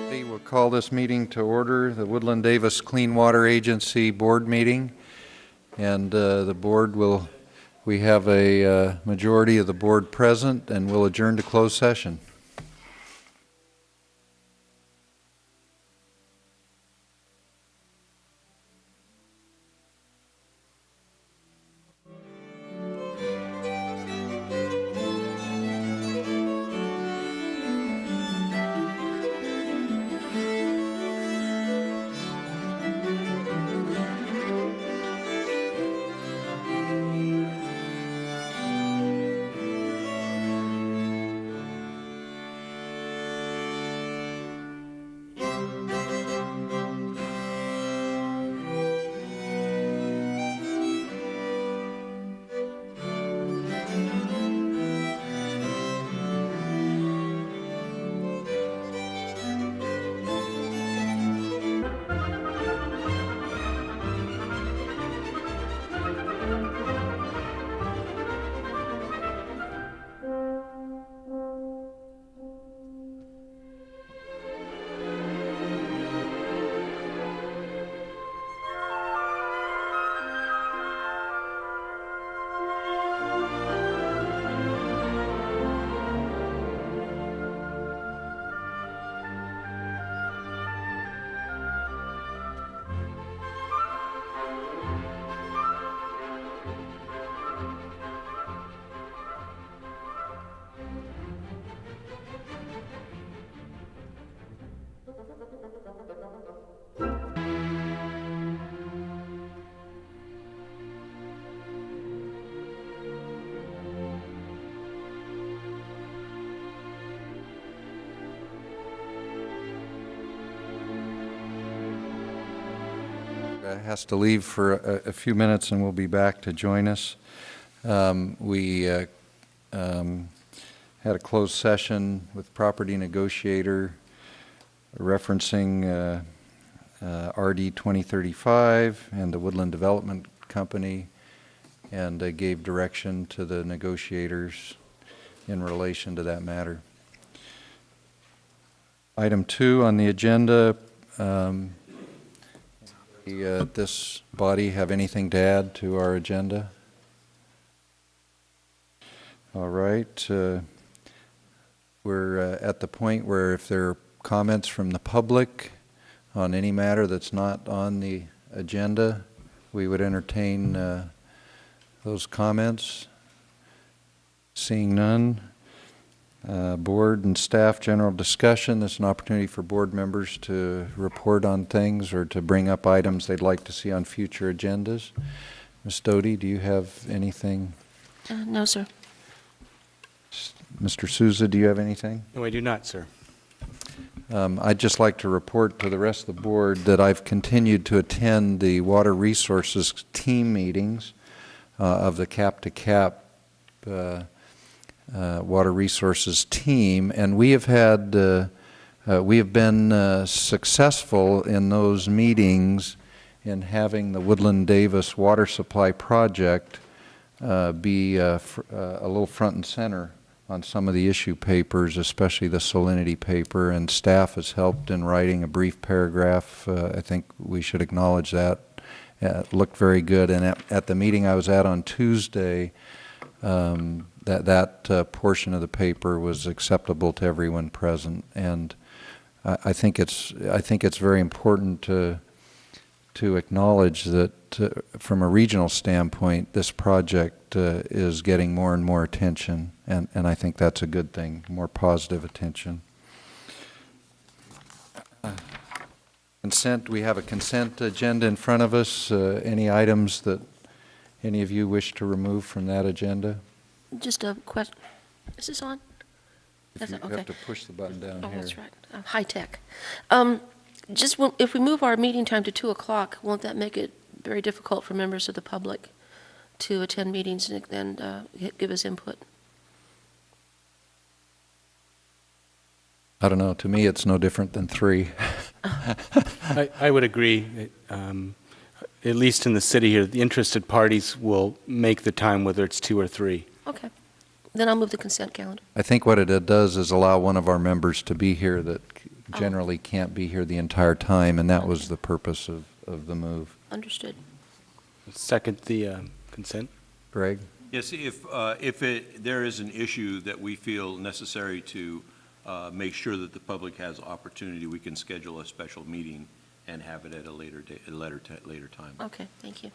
We'll call this meeting to order, the Woodland Davis Clean Water Agency Board meeting. And we have a majority of the board present, and we'll adjourn to closed session. Has to leave for a few minutes and we'll be back to join us. We had a closed session with property negotiator referencing RD 2035 and the Woodland Development Company, and gave direction to the negotiators in relation to that matter. Item 2 on the agenda, this body have anything to add to our agenda? All right. We're at the point where if there are comments from the public on any matter that's not on the agenda, we would entertain those comments. Seeing none. Board and staff general discussion. This is an opportunity for board members to report on things or to bring up items they'd like to see on future agendas. Ms. Doty, do you have anything? No, sir. Mr. Souza, do you have anything? No, I do not, sir. I'd just like to report to the rest of the board that I've continued to attend the water resources team meetings of the Cap to Cap water resources team, and we have been successful in those meetings in having the Woodland Davis water supply project be a little front and center on some of the issue papers, especially the salinity paper, and staff has helped in writing a brief paragraph. I think we should acknowledge that. It looked very good, and at the meeting I was at on Tuesday, that portion of the paper was acceptable to everyone present, and I think it's very important to acknowledge that from a regional standpoint, this project is getting more and more attention, and I think that's a good thing, more positive attention. Consent. We have a consent agenda in front of us. Any items that any of you wish to remove from that agenda? Just a question. Is this on? You have to push the button down here. Oh, that's right. High tech. If we move our meeting time to 2 o'clock, won't that make it very difficult for members of the public to attend meetings and give us input? I don't know. To me, it's no different than 3. I would agree. At least in the city here, the interested parties will make the time, whether it's 2 or 3. Okay. Then I'll move the consent calendar. I think what it does is allow one of our members to be here that generally can't be here the entire time, and that was the purpose of the move. Understood. Second the consent. Greg? Yes, if there is an issue that we feel necessary to make sure that the public has opportunity, we can schedule a special meeting and have it at a later date, later time. Okay, thank you.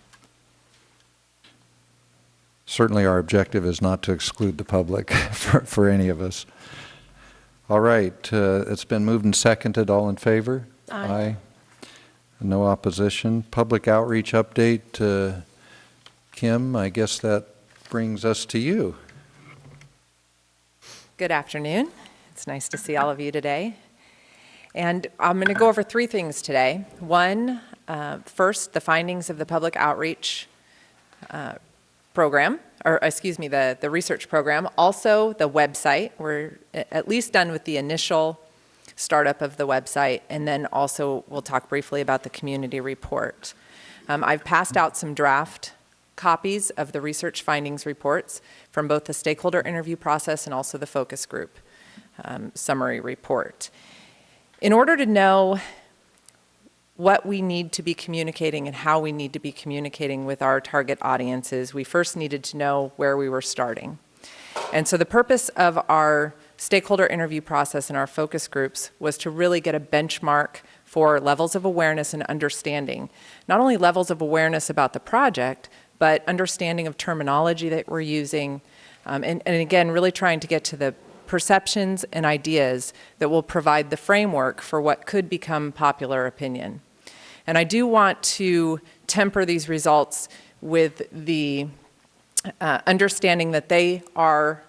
Certainly our objective is not to exclude the public for any of us. All right, it's been moved and seconded. All in favor? Aye. No opposition. Public outreach update. Kim, I guess that brings us to you. Good afternoon. It's nice to see all of you today. And I'm going to go over 3 things today. One, first, the findings of the public outreach program, or excuse me, the research program. Also, the website. We're at least done with the initial startup of the website. And then also, we'll talk briefly about the community report. I've passed out some draft copies of the research findings reports from both the stakeholder interview process and also the focus group summary report. In order to know what we need to be communicating and how we need to be communicating with our target audiences, we first needed to know where we were starting. And so the purpose of our stakeholder interview process and our focus groups was to really get a benchmark for levels of awareness and understanding. Not only levels of awareness about the project, but understanding of terminology that we're using, and again, really trying to get to the perceptions and ideas that will provide the framework for what could become popular opinion. And I do want to temper these results with the understanding that they are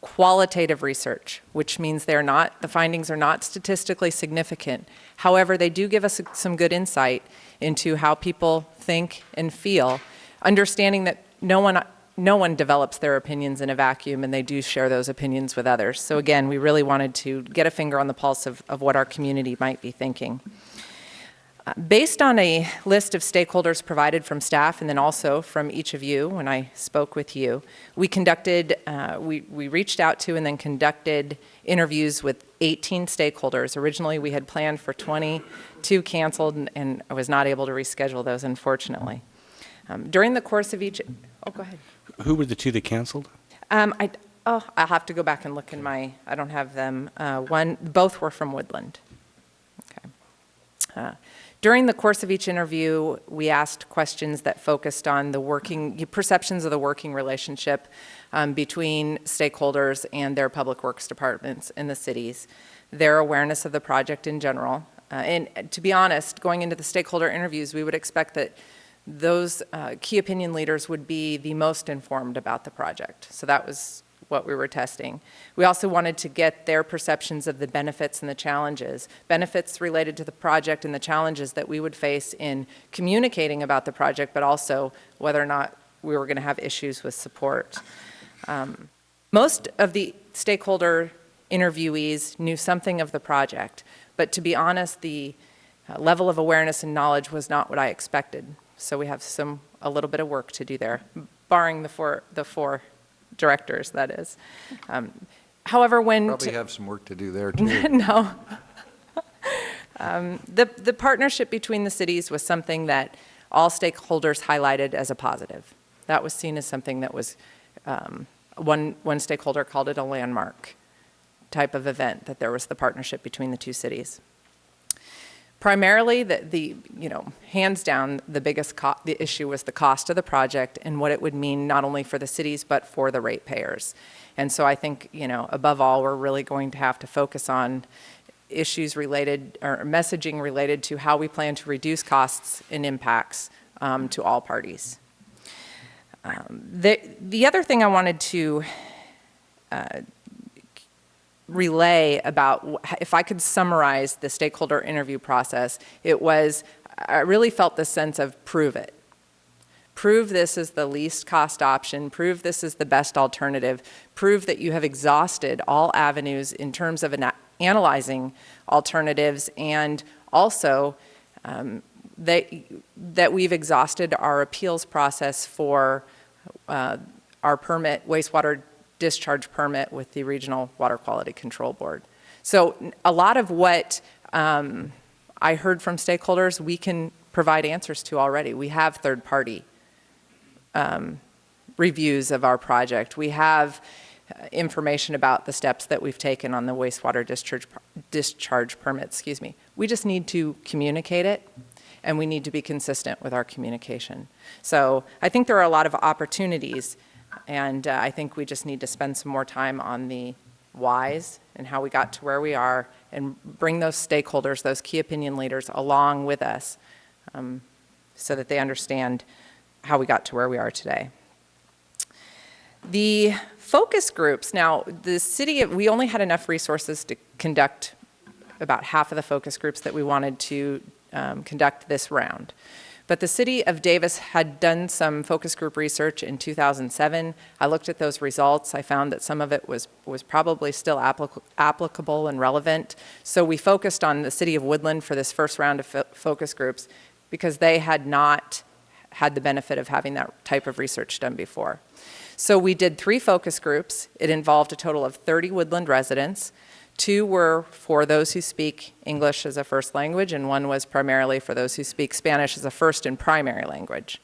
qualitative research, which means the findings are not statistically significant. However, they do give us some good insight into how people think and feel, understanding that no one develops their opinions in a vacuum, and they do share those opinions with others. So again, we really wanted to get a finger on the pulse of what our community might be thinking. Based on a list of stakeholders provided from staff and then also from each of you when I spoke with you, we conducted, we reached out to and then conducted interviews with 18 stakeholders. Originally we had planned for 20, 2 canceled, and I was not able to reschedule those, unfortunately. During the course of each, go ahead. Who were the 2 that canceled? I'll have to go back and look in I don't have them. Both were from Woodland. Okay. During the course of each interview, we asked questions that focused on the perceptions of the working relationship between stakeholders and their public works departments in the cities, their awareness of the project in general. And to be honest, going into the stakeholder interviews, we would expect that those key opinion leaders would be the most informed about the project. So that was what we were testing. We also wanted to get their perceptions of the benefits and the challenges, benefits related to the project and the challenges that we would face in communicating about the project, but also whether or not we were going to have issues with support. Most of the stakeholder interviewees knew something of the project, but to be honest, the level of awareness and knowledge was not what I expected. So we have a little bit of work to do there, barring the four directors, that is. However, when... Probably have some work to do there, too. No. The partnership between the cities was something that all stakeholders highlighted as a positive. That was seen as something that was, one stakeholder called it a landmark type of event, that there was the partnership between the 2 cities. Primarily, hands down, the biggest the issue was the cost of the project and what it would mean not only for the cities but for the ratepayers. And so I think, above all, we're really going to have to focus on issues related or messaging related to how we plan to reduce costs and impacts to all parties. The other thing I wanted to relay about, if I could summarize the stakeholder interview process, I really felt the sense of prove it. Prove this is the least cost option, prove this is the best alternative, prove that you have exhausted all avenues in terms of analyzing alternatives, and also that we've exhausted our appeals process for our permit, wastewater discharge permit with the Regional Water Quality Control Board. So a lot of what I heard from stakeholders, we can provide answers to already. We have third-party reviews of our project. We have information about the steps that we've taken on the wastewater discharge permit, excuse me. We just need to communicate it, and we need to be consistent with our communication. So I think there are a lot of opportunities, and I think we just need to spend some more time on the whys and how we got to where we are, and bring those stakeholders, those key opinion leaders, along with us so that they understand how we got to where we are today. The focus groups, now the city, we only had enough resources to conduct about half of the focus groups that we wanted to conduct this round. But the city of Davis had done some focus group research in 2007. I looked at those results. I found that some of it was probably still applicable and relevant. So we focused on the city of Woodland for this first round of focus groups because they had not had the benefit of having that type of research done before. So we did 3 focus groups. It involved a total of 30 Woodland residents. 2 were for those who speak English as a first language, and 1 was primarily for those who speak Spanish as a first and primary language.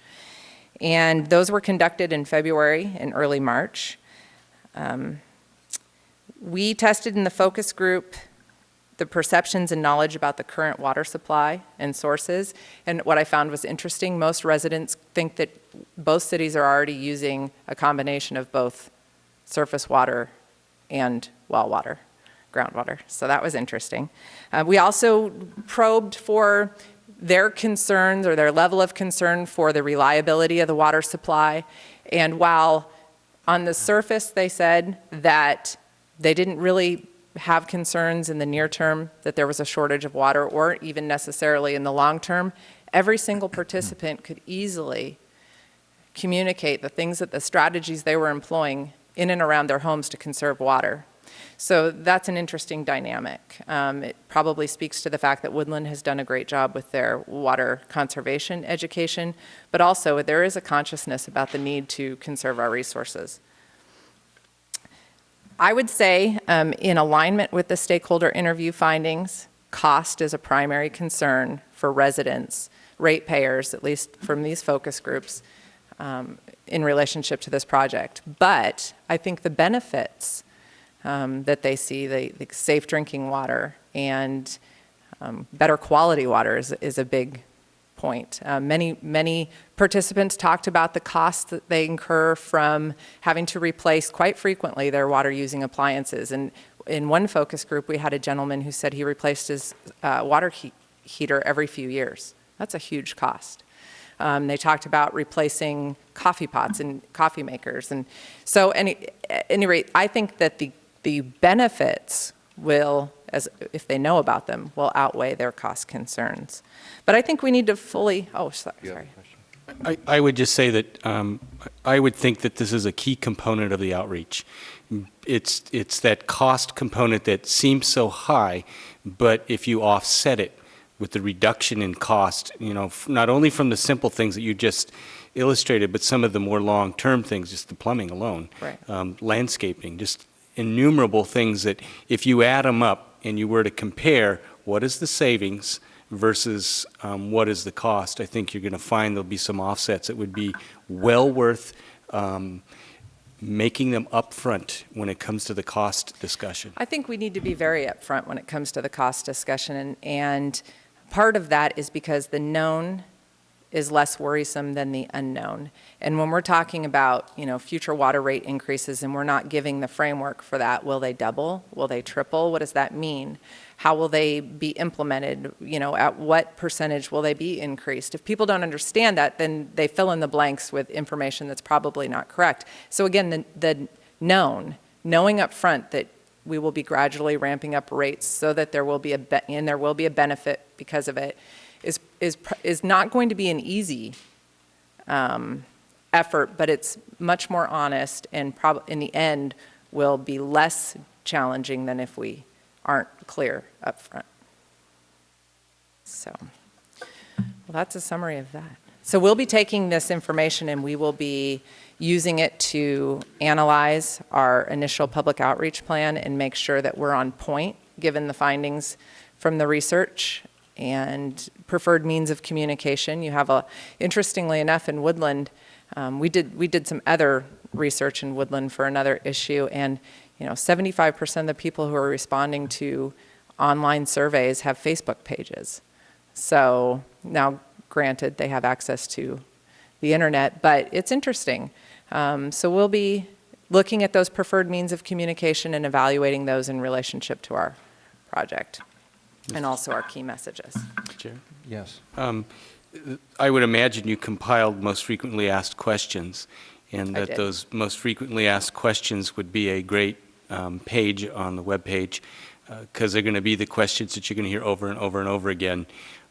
And those were conducted in February and early March. We tested in the focus group the perceptions and knowledge about the current water supply and sources. And what I found was interesting, most residents think that both cities are already using a combination of both surface water and well water, groundwater. So that was interesting. We also probed for their concerns or their level of concern for the reliability of the water supply. And while on the surface they said that they didn't really have concerns in the near term that there was a shortage of water, or even necessarily in the long term, every single participant could easily communicate the things that the strategies they were employing in and around their homes to conserve water. So that's an interesting dynamic. It probably speaks to the fact that Woodland has done a great job with their water conservation education, but also there is a consciousness about the need to conserve our resources. I would say, in alignment with the stakeholder interview findings, cost is a primary concern for residents, ratepayers, at least from these focus groups, in relationship to this project. But I think the benefits that they see, the safe drinking water and better quality water is a big point. Many participants talked about the costs that they incur from having to replace quite frequently their water using appliances. And in one focus group, we had a gentleman who said he replaced his water heater every few years. That's a huge cost. They talked about replacing coffee pots and coffee makers. And so at any rate, I think that the benefits will, if they know about them, will outweigh their cost concerns. But I think we need to fully, sorry. I would just say that I would think that this is a key component of the outreach. It's that cost component that seems so high, but if you offset it with the reduction in cost, not only from the simple things that you just illustrated, but some of the more long-term things, just the plumbing alone, right. Landscaping, just innumerable things that if you add them up and you were to compare what is the savings versus what is the cost, I think you're going to find there'll be some offsets that would be well worth making them upfront when it comes to the cost discussion. I think we need to be very upfront when it comes to the cost discussion, and part of that is because the known is less worrisome than the unknown. And when we're talking about, future water rate increases and we're not giving the framework for that, will they double? Will they triple? What does that mean? How will they be implemented? At what percentage will they be increased? If people don't understand that, then they fill in the blanks with information that's probably not correct. So again, the knowing up front that we will be gradually ramping up rates so that there will be a benefit because of it is not going to be an easy effort, but it's much more honest and in the end will be less challenging than if we aren't clear up front. So, well, that's a summary of that. So we'll be taking this information and we will be using it to analyze our initial public outreach plan and make sure that we're on point given the findings from the research and preferred means of communication. You have interestingly enough, in Woodland, we did some other research in Woodland for another issue, and 75% of the people who are responding to online surveys have Facebook pages. So now, granted, they have access to the internet, but it's interesting. So we'll be looking at those preferred means of communication and evaluating those in relationship to our project and also our key messages. Chair? Yes. I would imagine you compiled most frequently asked questions, and I that did. those most frequently asked questions would be a great page on the webpage, because they're going to be the questions that you're going to hear over and over and over again.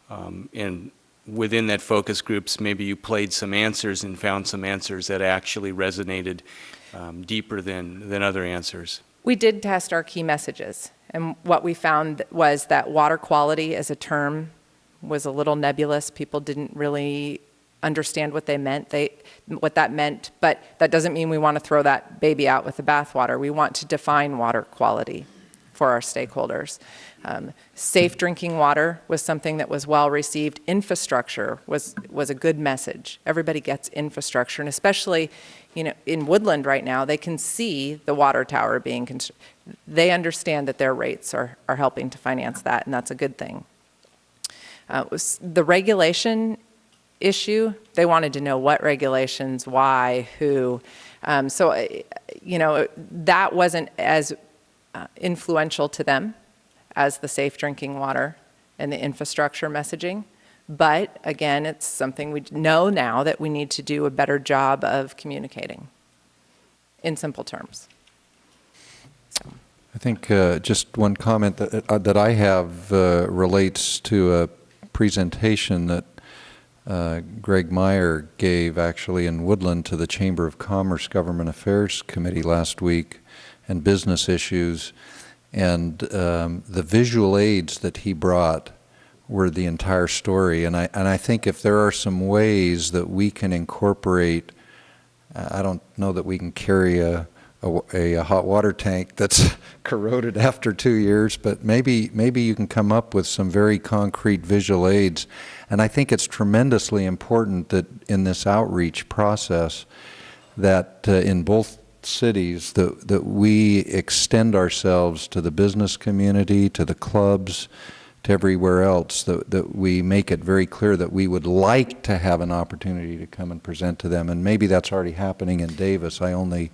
And within that focus groups, maybe you played some answers and found some answers that actually resonated deeper than other answers. We did test our key messages, and what we found was that water quality as a term was a little nebulous. People didn't really understand what that meant, but that doesn't mean we want to throw that baby out with the bathwater. We want to define water quality for our stakeholders. Safe drinking water was something that was well received. Infrastructure was a good message. Everybody gets infrastructure, and especially, in Woodland right now, they can see the water tower being constructed. They understand that their rates are helping to finance that, and that's a good thing. The regulation issue, they wanted to know what regulations, why, who. That wasn't as influential to them as the safe drinking water and the infrastructure messaging. But again, it's something we know now that we need to do a better job of communicating in simple terms. I think just one comment that I have relates to a presentation that Greg Meyer gave actually in Woodland to the Chamber of Commerce Government Affairs Committee last week, and business issues, and the visual aids that he brought were the entire story. And I think if there are some ways that we can incorporate, I don't know that we can carry a hot water tank that's corroded after 2 years, but maybe you can come up with some very concrete visual aids. And I think it's tremendously important that in this outreach process that in both cities that we extend ourselves to the business community, to the clubs, to everywhere else, that we make it very clear that we would like to have an opportunity to come and present to them. And maybe that's already happening in Davis. I only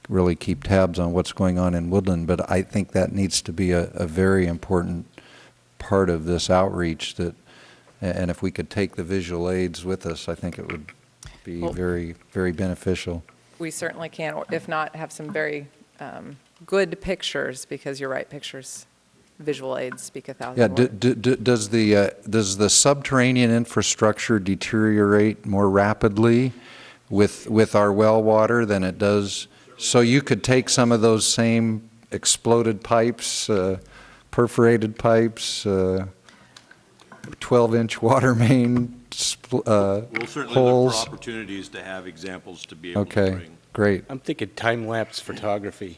really keep tabs on what's going on in Woodland, but I think that needs to be a very important part of this outreach. And if we could take the visual aids with us, I think it would be very, very beneficial. We certainly can, or if not, have some very good pictures, because you're right, pictures, visual aids speak 1,000 words. Does the subterranean infrastructure deteriorate more rapidly with our well water than it does? So you could take some of those same exploded pipes, perforated pipes, 12-inch water main We'll certainly holes. look for opportunities to have examples to be able to Okay, bring. great. I'm thinking time-lapse photography.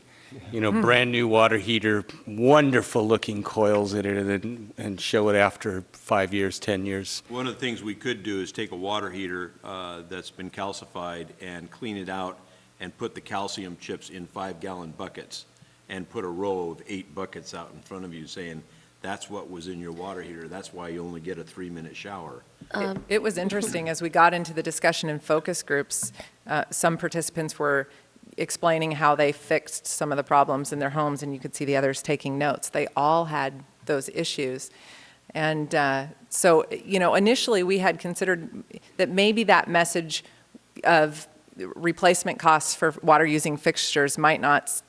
Brand new water heater, wonderful looking coils in it, and show it after 5 years, 10 years. One of the things we could do is take a water heater that's been calcified and clean it out and put the calcium chips in 5-gallon buckets and put a row of 8 buckets out in front of you saying, that's what was in your water heater. That's why you only get a 3-minute shower. It was interesting as we got into the discussion in focus groups. Some participants were explaining how they fixed some of the problems in their homes, and you could see the others taking notes. They all had those issues. And so, initially we had considered that maybe that message of replacement costs for water-using fixtures might not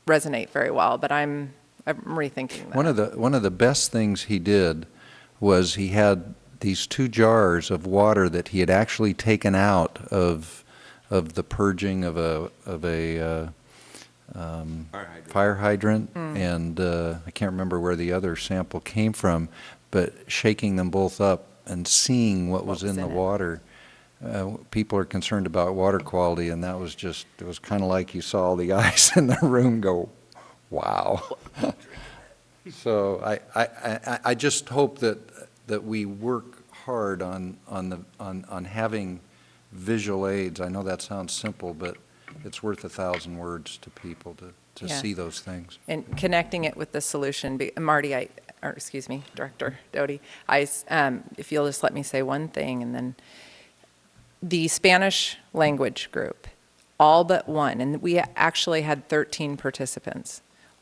resonate very well, but I'm rethinking that. One of the best things he did was he had these 2 jars of water that he had actually taken out of the purging of a fire hydrant, and I can't remember where the other sample came from, but shaking them both up and seeing what was in the water. People are concerned about water quality, and that was just, it was kind of like you saw all the eyes in the room go, wow. So I just hope that we work hard on having visual aids. I know that sounds simple, but it's worth 1,000 words to people to Yeah. see those things. And connecting it with the solution, Marty, or excuse me, Director Doty, if you'll just let me say one thing, and then the Spanish language group, all but one, and we actually had 13 participants,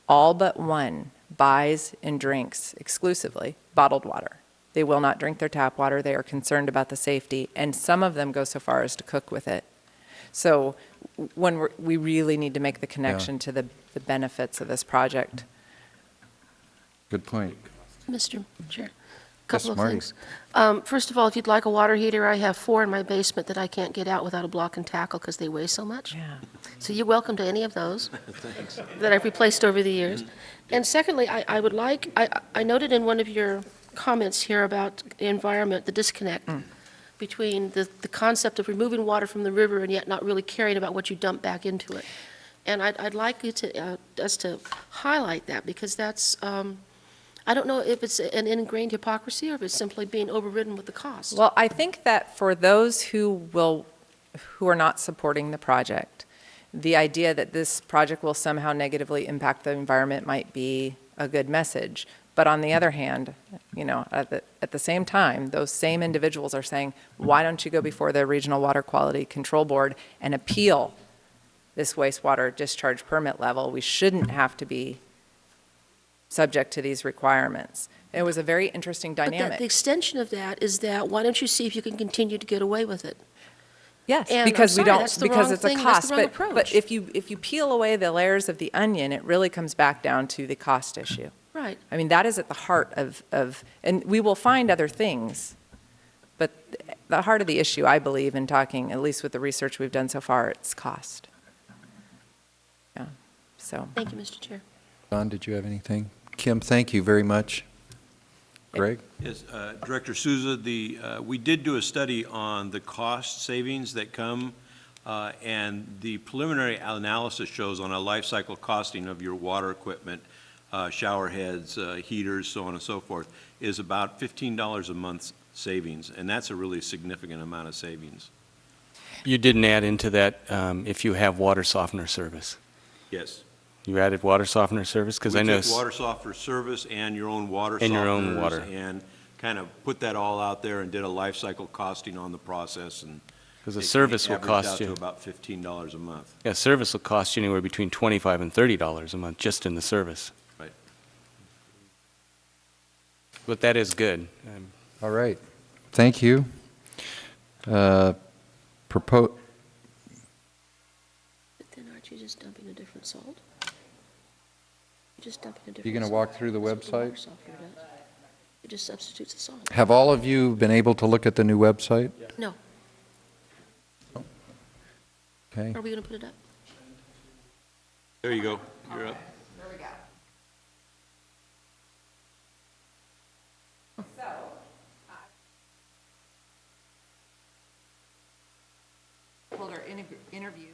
all but one buys and drinks exclusively bottled water. They will not drink their tap water. They are concerned about the safety, and some of them go so far as to cook with it. So when we really need to make the connection to the benefits of this project. Good point. Mr. Chair, a Yes, couple of Marty. things. First of all, if you'd like a water heater, I have 4 in my basement that I can't get out without a block and tackle because they weigh so much. Yeah. So you're welcome to any of those that I've replaced over the years. And secondly, I would like, I noted in one of your comments here about the environment, the disconnect between the concept of removing water from the river and yet not really caring about what you dump back into it. And I'd like you to, us to highlight that, because that's, I don't know if it's an ingrained hypocrisy or if it's simply being overridden with the cost. Well, I think that for those who are not supporting the project, the idea that this project will somehow negatively impact the environment might be a good message. But on the other hand, at the same time, those same individuals are saying, why don't you go before the Regional Water Quality Control Board and appeal this wastewater discharge permit level? We shouldn't have to be subject to these requirements. It was a very interesting But dynamic. the extension of that is that, why don't you see if you can continue to get away with it? Yes, And because I'm we sorry, don't, that's the because wrong it's a thing, that's cost. the wrong But approach. if you peel away the layers of the onion, it really comes back down to the cost issue. Right. I mean, that is at the heart of, and we will find other things, but the heart of the issue, I believe, in talking, at least with the research we've done so far, it's cost. Yeah, so. Thank you, Mr. Chair. Don, did you have anything? Kim, thank you very much. Greg? Yes, Director Souza, we did do a study on the cost savings that come, and the preliminary analysis shows on a life cycle costing of your water equipment, shower heads, heaters, so on and so forth, is about $15 a month savings, and that's a really significant amount of savings. You didn't add into that if you have water softener service. Yes. You added water softener service? Because I know. We took water softener service and your own water And your own softeners water. and kind of put that all out there and did a life cycle costing on the process, and Because the it service will averaged cost out you. to about $15 a month. Yeah, service will cost you anywhere between $25 and $30 a month just in the service. Right. But that is good. All right. Thank you. But then aren't you just dumping a different salt? You're just dumping a different You going to salt. walk through the That's what water website? softener does. It just substitutes the salt. Have all of you been able to look at the new website? No. Okay. Are we going to put it up? There you go. You're up. There we go. Holder interview.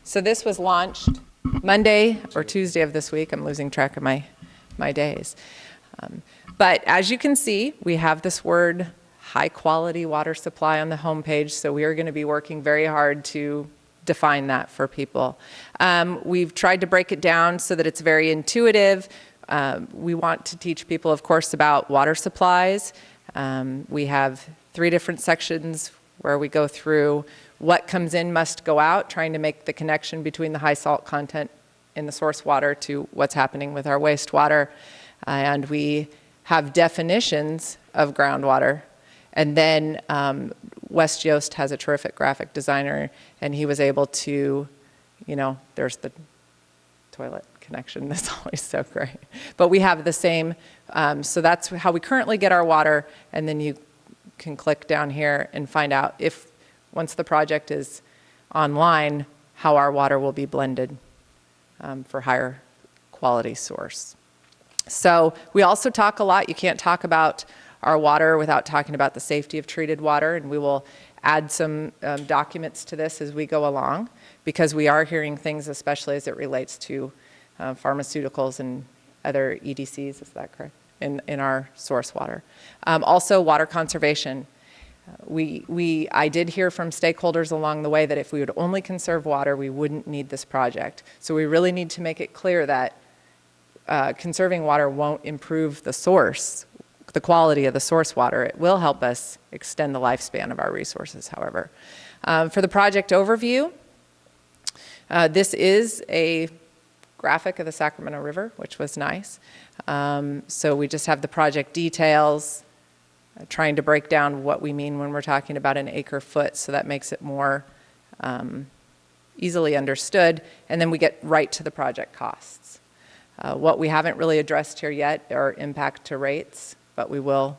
So this was launched Monday or Tuesday of this week. I'm losing track of my days. But as you can see, we have this word high-quality water supply on the homepage, so we are going to be working very hard to define that for people. We've tried to break it down so that it's very intuitive. We want to teach people, of course, about water supplies. We have 3 different sections where we go through what comes in must go out, trying to make the connection between the high salt content in the source water to what's happening with our wastewater. And we have definitions of groundwater. And then Wes Yost has a terrific graphic designer, and he was able to, there's the toilet connection. That's always so great. But we have the same, so that's how we currently get our water, and then you can click down here and find out if, once the project is online, how our water will be blended for higher quality source. So we also talk a lot. You can't talk about our water without talking about the safety of treated water, and we will add some documents to this as we go along, because we are hearing things, especially as it relates to pharmaceuticals and other EDCs, is that correct, in our source water. Also, water conservation. I did hear from stakeholders along the way that if we would only conserve water, we wouldn't need this project. So we really need to make it clear that conserving water won't improve the quality of the source water. It will help us extend the lifespan of our resources, however. For the project overview, this is a graphic of the Sacramento River, which was nice. So we just have the project details, trying to break down what we mean when we're talking about an acre foot, so that makes it more easily understood. And then we get right to the project costs. What we haven't really addressed here yet are impact to rates, but we will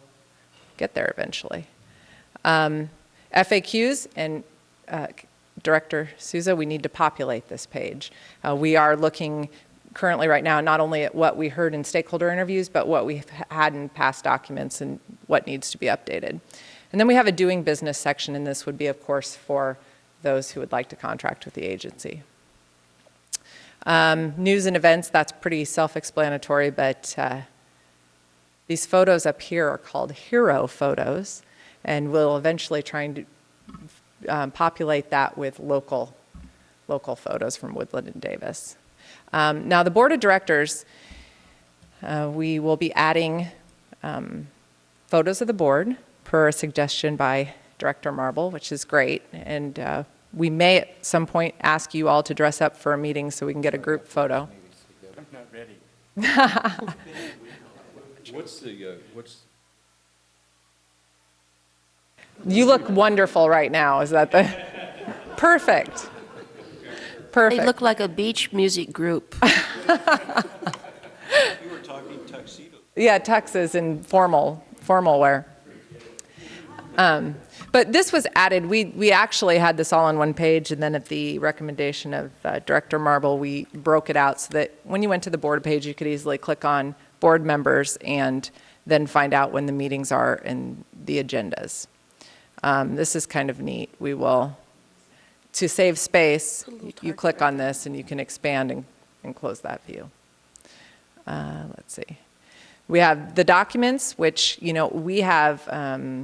get there eventually. FAQs, and Director Souza, we need to populate this page. We are looking currently right now not only at what we heard in stakeholder interviews, but what we've had in past documents and what needs to be updated. And then we have a doing business section, and this would be, of course, for those who would like to contract with the agency. News and events, that's pretty self-explanatory, but these photos up here are called hero photos, and we'll eventually try and populate that with local photos from Woodland and Davis. Now, the board of directors, we will be adding photos of the board per a suggestion by Director Marble, which is great. And we may at some point ask you all to dress up for a meeting so we can get a group photo. I'm not ready. You look wonderful right now. Is that the perfect? Perfect. They look like a beach music group. You were talking tuxedo. Yeah, tuxes and formal wear. But this was added. We actually had this all on one page, and then at the recommendation of Director Marble, we broke it out so that when you went to the board page, you could easily click on board members and then find out when the meetings are and the agendas. This is kind of neat. We will, to save space, you click on this and you can expand and close that view. Let's see. We have the documents, which, we have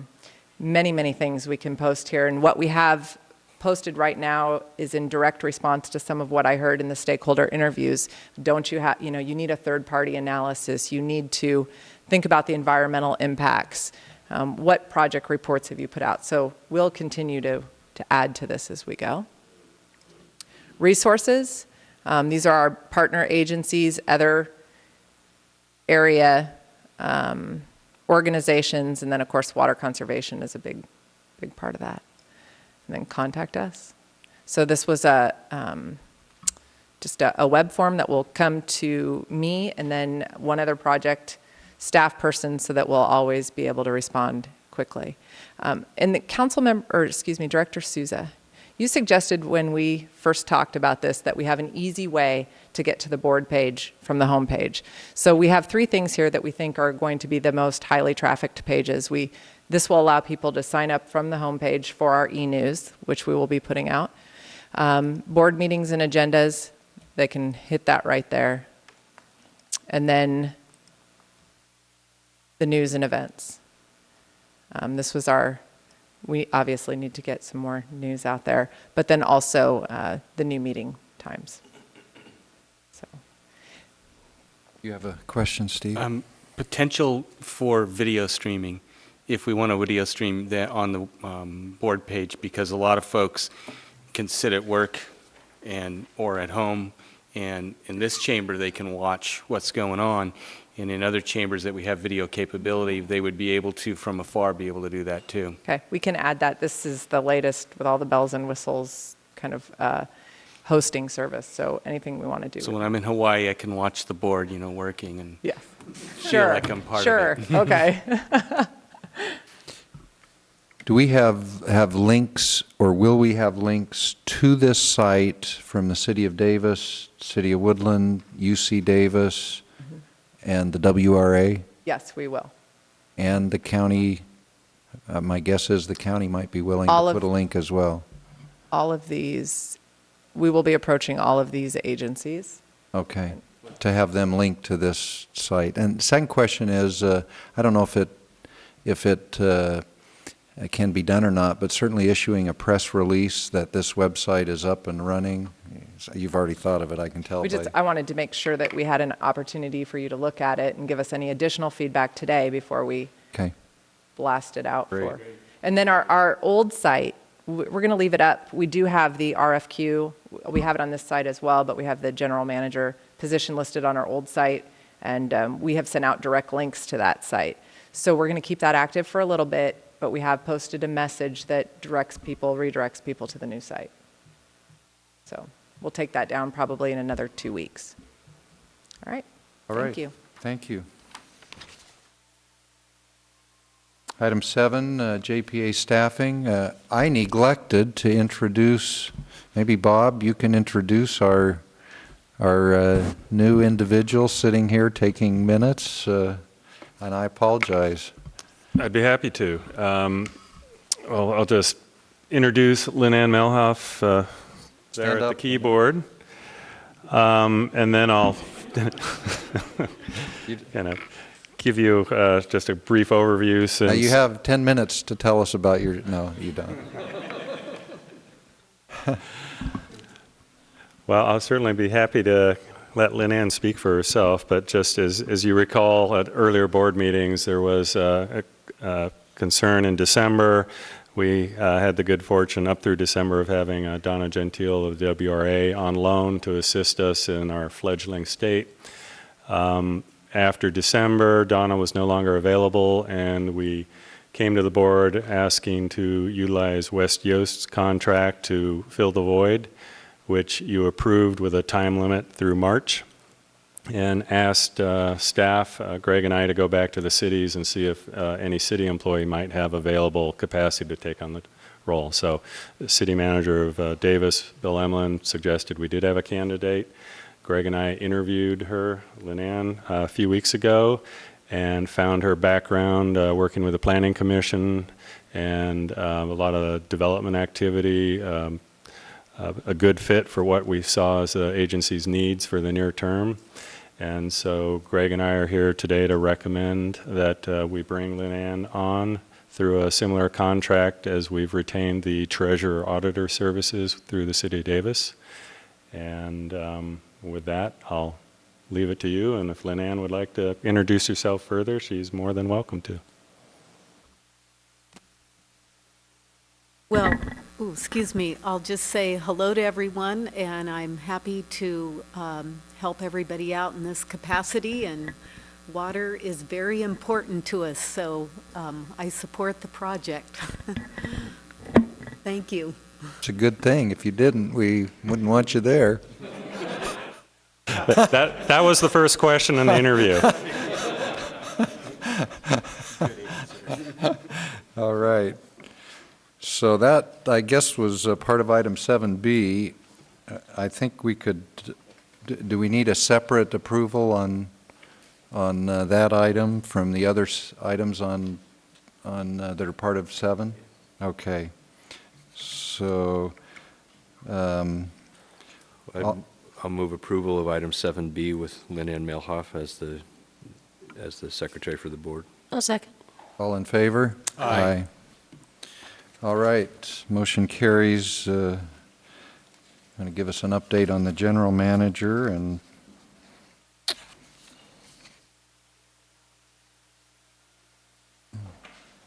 many things we can post here. And what we have posted right now is in direct response to some of what I heard in the stakeholder interviews. Don't you have, you need a third-party analysis. You need to think about the environmental impacts. What project reports have you put out? So we'll continue to add to this as we go. Resources. These are our partner agencies, other area organizations, and then, of course, water conservation is a big part of that. And then contact us. So this was just a web form that will come to me and then one other project staff person, so that we'll always be able to respond quickly. And the Director Souza, you suggested when we first talked about this that we have an easy way to get to the board page from the home page. So we have 3 things here that we think are going to be the most highly trafficked pages. This will allow people to sign up from the home page for our e-news, which we will be putting out. Board meetings and agendas, they can hit that right there. And then the news and events. This was we obviously need to get some more news out there, but then also the new meeting times. So. You have a question, Steve? Potential for video streaming, if we want to video stream that on the board page, because a lot of folks can sit at work or at home, and in this chamber they can watch what's going on. And in other chambers that we have video capability, they would be able to, from afar, be able to do that too. Okay, we can add that. This is the latest with all the bells and whistles kind of hosting service. So anything we want to do. So when I'm in Hawaii, I can watch the board, working and yes. feel like I'm part of it. Sure, okay. Do we have links, or will we have links to this site from the City of Davis, City of Woodland, UC Davis, and the WRA Yes, we will. and the county? My guess is the county might be willing All to of- put a link as well. All of these, we will be approaching all of these agencies. Okay, to have them linked to this site. And second question is, I don't know if it can be done or not, but certainly issuing a press release that this website is up and running. You've already thought of it, I can tell. I wanted to make sure that we had an opportunity for you to look at it and give us any additional feedback today before we Okay, blast it out Great. for. And then our old site, we're going to leave it up. We do have the RFQ. We have it on this site as well, but we have the general manager position listed on our old site, and we have sent out direct links to that site. So we're going to keep that active for a little bit, but we have posted a message that redirects people to the new site. So we'll take that down probably in another 2 weeks. All right. all right. Thank you. Thank you. Item 7, JPA staffing. I neglected to introduce, maybe Bob, you can introduce our new individual sitting here taking minutes, and I apologize. I'd be happy to. Well, I'll just introduce Lynn-Ann Melhoff there Stand at the up. keyboard. And then I'll kind of give you just a brief overview since... Now, you have 10 minutes to tell us about your, no, you don't. Well, I'll certainly be happy to let Lynn-Ann speak for herself, but just as you recall at earlier board meetings, there was a concern in December. We had the good fortune up through December of having Donna Gentile of the WRA on loan to assist us in our fledgling state. After December, Donna was no longer available, and we came to the board asking to utilize West Yost's contract to fill the void, which you approved with a time limit through March, and asked staff, Greg and I, to go back to the cities and see if any city employee might have available capacity to take on the role. So the city manager of Davis, Bill Emlin, suggested we did have a candidate. Greg and I interviewed her, Lynn-Ann, a few weeks ago, and found her background working with the Planning Commission and a lot of development activity, a good fit for what we saw as the agency's needs for the near term. And so Greg and I are here today to recommend that we bring Lynn-Ann on through a similar contract as we've retained the treasurer auditor services through the city of Davis. And with that, I'll leave it to you. And if Lynn-Ann would like to introduce herself further, she's more than welcome to. Well, excuse me, I'll just say hello to everyone, and I'm happy to help everybody out in this capacity, and water is very important to us, so I support the project. Thank you. It's a good thing. If you didn't, we wouldn't want you there. That was the first question in the interview. All right. So that, I guess, was part of item 7B. I think we could, do we need a separate approval on that item from the other items on that are part of 7? Okay. So, I'll move approval of item 7B with Lynn-Ann Melhoff as the secretary for the board. A second. all in favor? Aye. All right, motion carries. Going to give us an update on the general manager and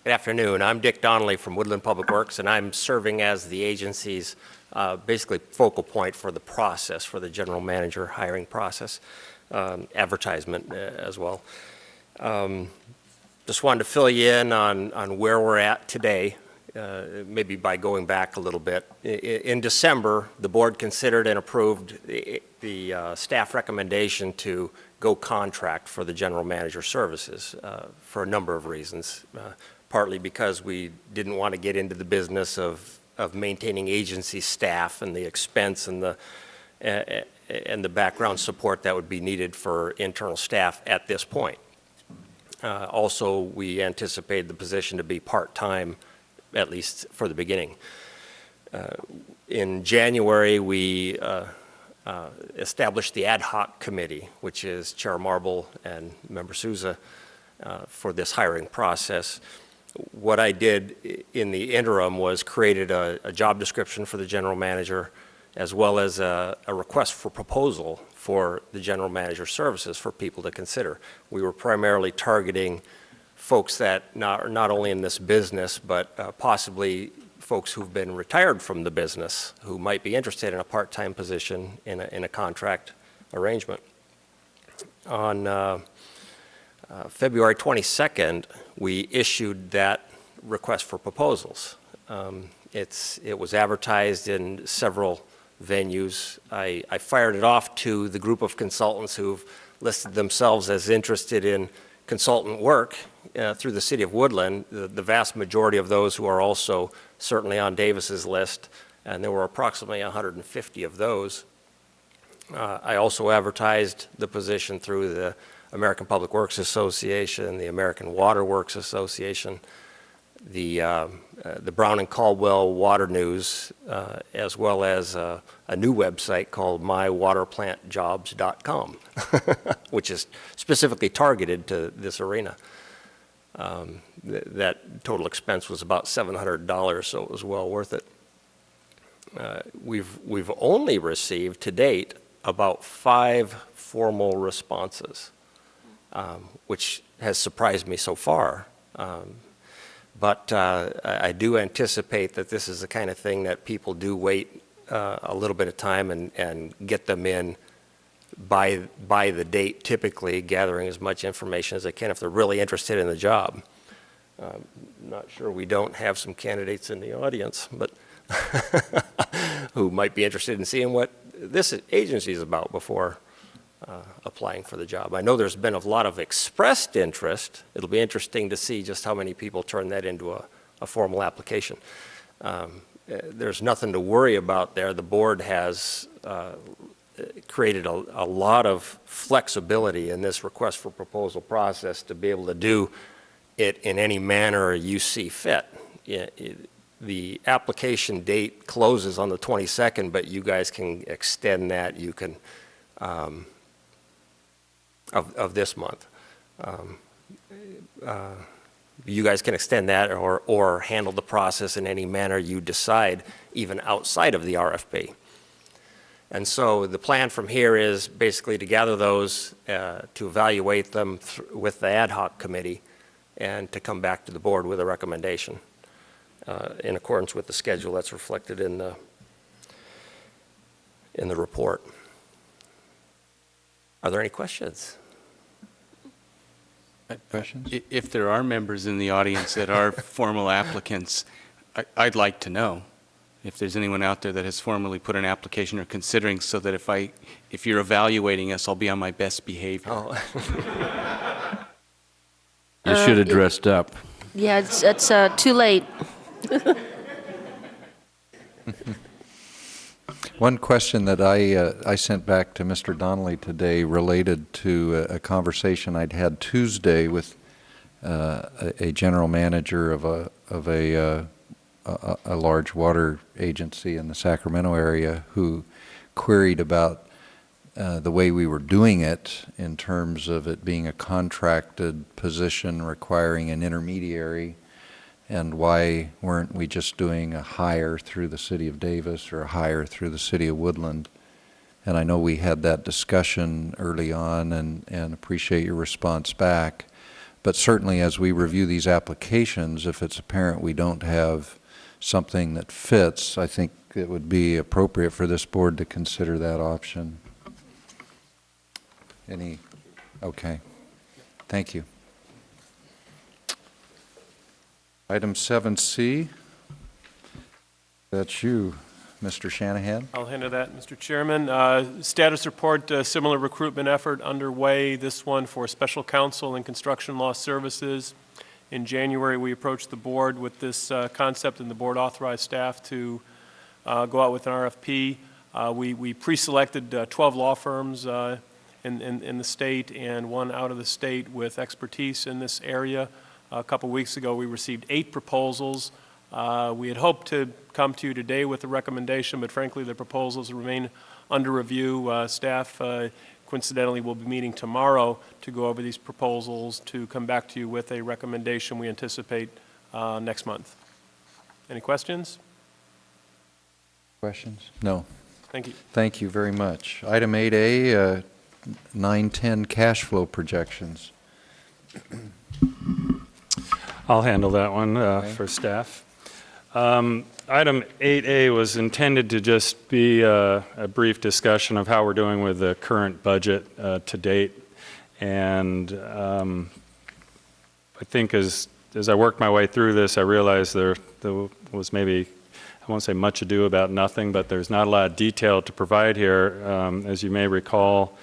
Good afternoon. I'm Dick Donnelly from Woodland Public Works, and I'm serving as the agency's basically focal point for the process, for the general manager hiring process, advertisement as well. Just wanted to fill you in on where we're at today, maybe by going back a little bit. In December, the board considered and approved the staff recommendation to go contract for the general manager services for a number of reasons. Partly because we didn't want to get into the business of maintaining agency staff and the expense and and the background support that would be needed for internal staff at this point. Also, we anticipate the position to be part-time, at least for the beginning. In January, we established the ad hoc committee, which is Chair Marble and Member Souza, for this hiring process. What I did in the interim was created a job description for the general manager, as well as a request for proposal for the general manager services for people to consider. We were primarily targeting folks that not only in this business, but possibly folks who've been retired from the business who might be interested in a part-time position in a contract arrangement. On February 22nd, we issued that request for proposals. It was advertised in several venues. I fired it off to the group of consultants who've listed themselves as interested in consultant work through the City of Woodland, the vast majority of those who are also certainly on Davis's list, and there were approximately 150 of those. I also advertised the position through the American Public Works Association, the American Water Works Association, the Brown and Caldwell Water News, as well as a new website called mywaterplantjobs.com, which is specifically targeted to this arena. That total expense was about $700, so it was well worth it. We've only received to date about 5 formal responses, which has surprised me so far. But I do anticipate that this is the kind of thing that people do wait a little bit of time and get them in by the date, typically gathering as much information as they can if they're really interested in the job. I'm not sure we don't have some candidates in the audience, but who might be interested in seeing what this agency is about before applying for the job. I know there's been a lot of expressed interest. It'll be interesting to see just how many people turn that into a formal application. There's nothing to worry about there. The board has created a lot of flexibility in this request for proposal process to be able to do it in any manner you see fit. The application date closes on the 22nd, but you guys can extend that. You can of this month. You guys can extend that or handle the process in any manner you decide, even outside of the RFP. And so the plan from here is basically to gather those, to evaluate them with the ad hoc committee, and to come back to the board with a recommendation in accordance with the schedule that's reflected in the report. Are there any questions? Questions? If there are members in the audience that are formal applicants, I'd like to know if there's anyone out there that has formally put an application or considering, so that if you're evaluating us, I'll be on my best behavior. Oh. You should have dressed up. Yeah, it's too late. One question that I sent back to Mr. Donnelly today related to a conversation I'd had Tuesday with a general manager of a large water agency in the Sacramento area, who queried about the way we were doing it in terms of it being a contracted position requiring an intermediary, and why weren't we just doing a hire through the City of Davis or a hire through the City of Woodland. And I know we had that discussion early on, and appreciate your response back. But certainly as we review these applications, if it's apparent we don't have something that fits, I think it would be appropriate for this board to consider that option. Okay. Thank you. Item 7C, that's you, Mr. Shanahan. I'll handle that, Mr. Chairman. Status report, similar recruitment effort underway, this one for special counsel and construction law services. In January, we approached the board with this concept, and the board authorized staff to go out with an RFP. We pre-selected 12 law firms in the state and one out of the state with expertise in this area. A couple weeks ago, we received 8 proposals. We had hoped to come to you today with a recommendation, but frankly, the proposals remain under review. Staff coincidentally will be meeting tomorrow to go over these proposals to come back to you with a recommendation we anticipate next month. Any questions? Questions? No. Thank you. Thank you very much. Item 8A, 9/10 cash flow projections. I'll handle that one for staff. Item 8A was intended to just be a brief discussion of how we're doing with the current budget to date. And I think as I worked my way through this, I realized there was maybe, I won't say much ado about nothing, but there's not a lot of detail to provide here. As you may recall,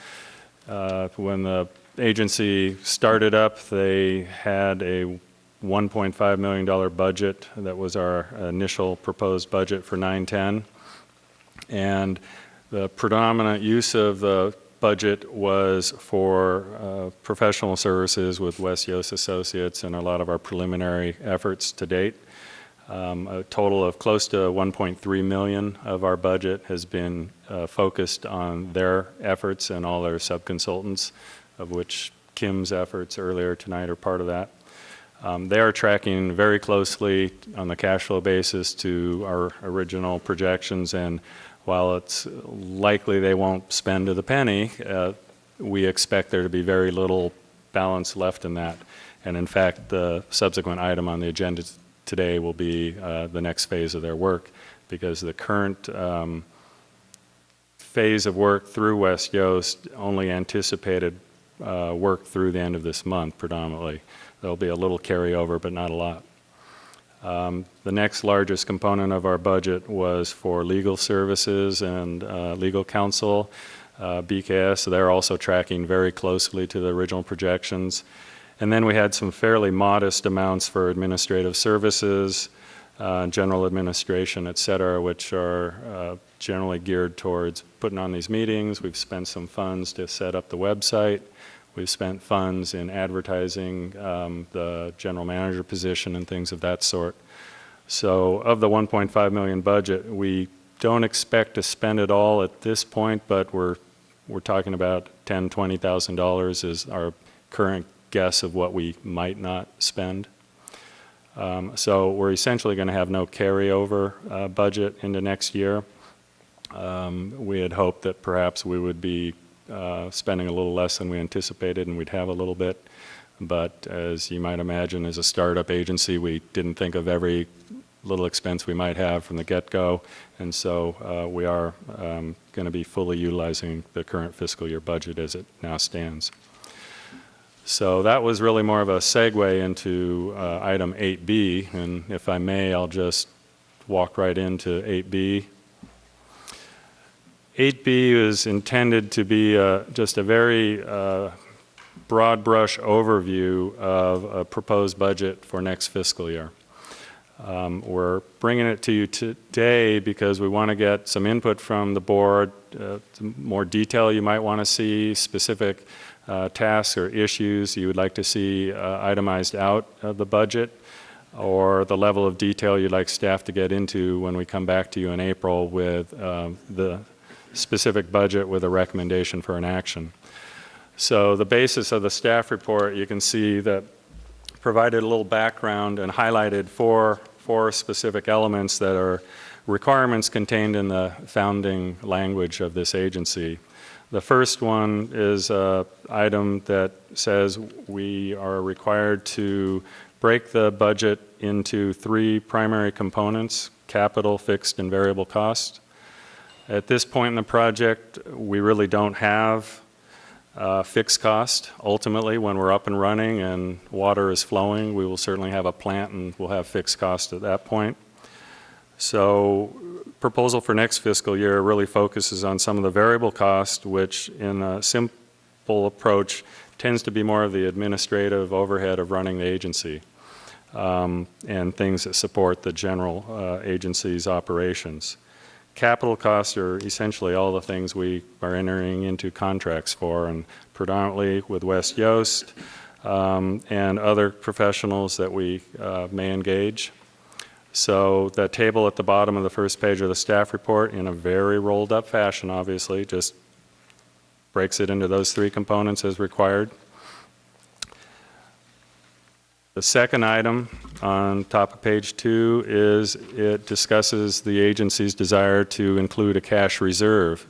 when the agency started up, they had a $1.5 million budget. That was our initial proposed budget for 9/10. And the predominant use of the budget was for professional services with West Yost Associates and a lot of our preliminary efforts to date. A total of close to $1.3 million of our budget has been focused on their efforts and all their subconsultants, of which Kim's efforts earlier tonight are part of that. They are tracking very closely on the cash flow basis to our original projections, and while it's likely they won't spend to the penny, we expect there to be very little balance left in that. And in fact, the subsequent item on the agenda today will be the next phase of their work, because the current phase of work through West Yost only anticipated work through the end of this month predominantly. There'll be a little carryover, but not a lot. The next largest component of our budget was for legal services and legal counsel, BKS. So they're also tracking very closely to the original projections. And then we had some fairly modest amounts for administrative services, general administration, et cetera, which are generally geared towards putting on these meetings. We've spent some funds to set up the website. We've spent funds in advertising the general manager position and things of that sort. So of the $1.5 million budget, we don't expect to spend it all at this point, but we're talking about $10,000, $20,000 is our current guess of what we might not spend. So we're essentially going to have no carryover budget into next year. We had hoped that perhaps we would be spending a little less than we anticipated, and we'd have a little bit. But as you might imagine, as a startup agency, we didn't think of every little expense we might have from the get-go, and so we are going to be fully utilizing the current fiscal year budget as it now stands. So that was really more of a segue into item 8B, and if I may, I'll just walk right into 8B. 8B is intended to be just a very broad brush overview of a proposed budget for next fiscal year. We're bringing it to you today because we want to get some input from the board, more detail you might want to see, specific tasks or issues you would like to see itemized out of the budget, or the level of detail you'd like staff to get into when we come back to you in April with the specific budget with a recommendation for an action. So the basis of the staff report, you can see that provided a little background and highlighted four specific elements that are requirements contained in the founding language of this agency. The first one is an item that says we are required to break the budget into 3 primary components: capital, fixed, and variable cost. At this point in the project, we really don't have fixed cost. Ultimately, when we're up and running and water is flowing, we will certainly have a plant and we'll have fixed cost at that point. So proposal for next fiscal year really focuses on some of the variable cost, which in a simple approach tends to be more of the administrative overhead of running the agency and things that support the general agency's operations. capital costs are essentially all the things we are entering into contracts for, and predominantly with West Yost and other professionals that we may engage. So that table at the bottom of the first page of the staff report, in a very rolled up fashion, obviously, just breaks it into those three components as required. The second item on top of page 2 is it discusses the agency's desire to include a cash reserve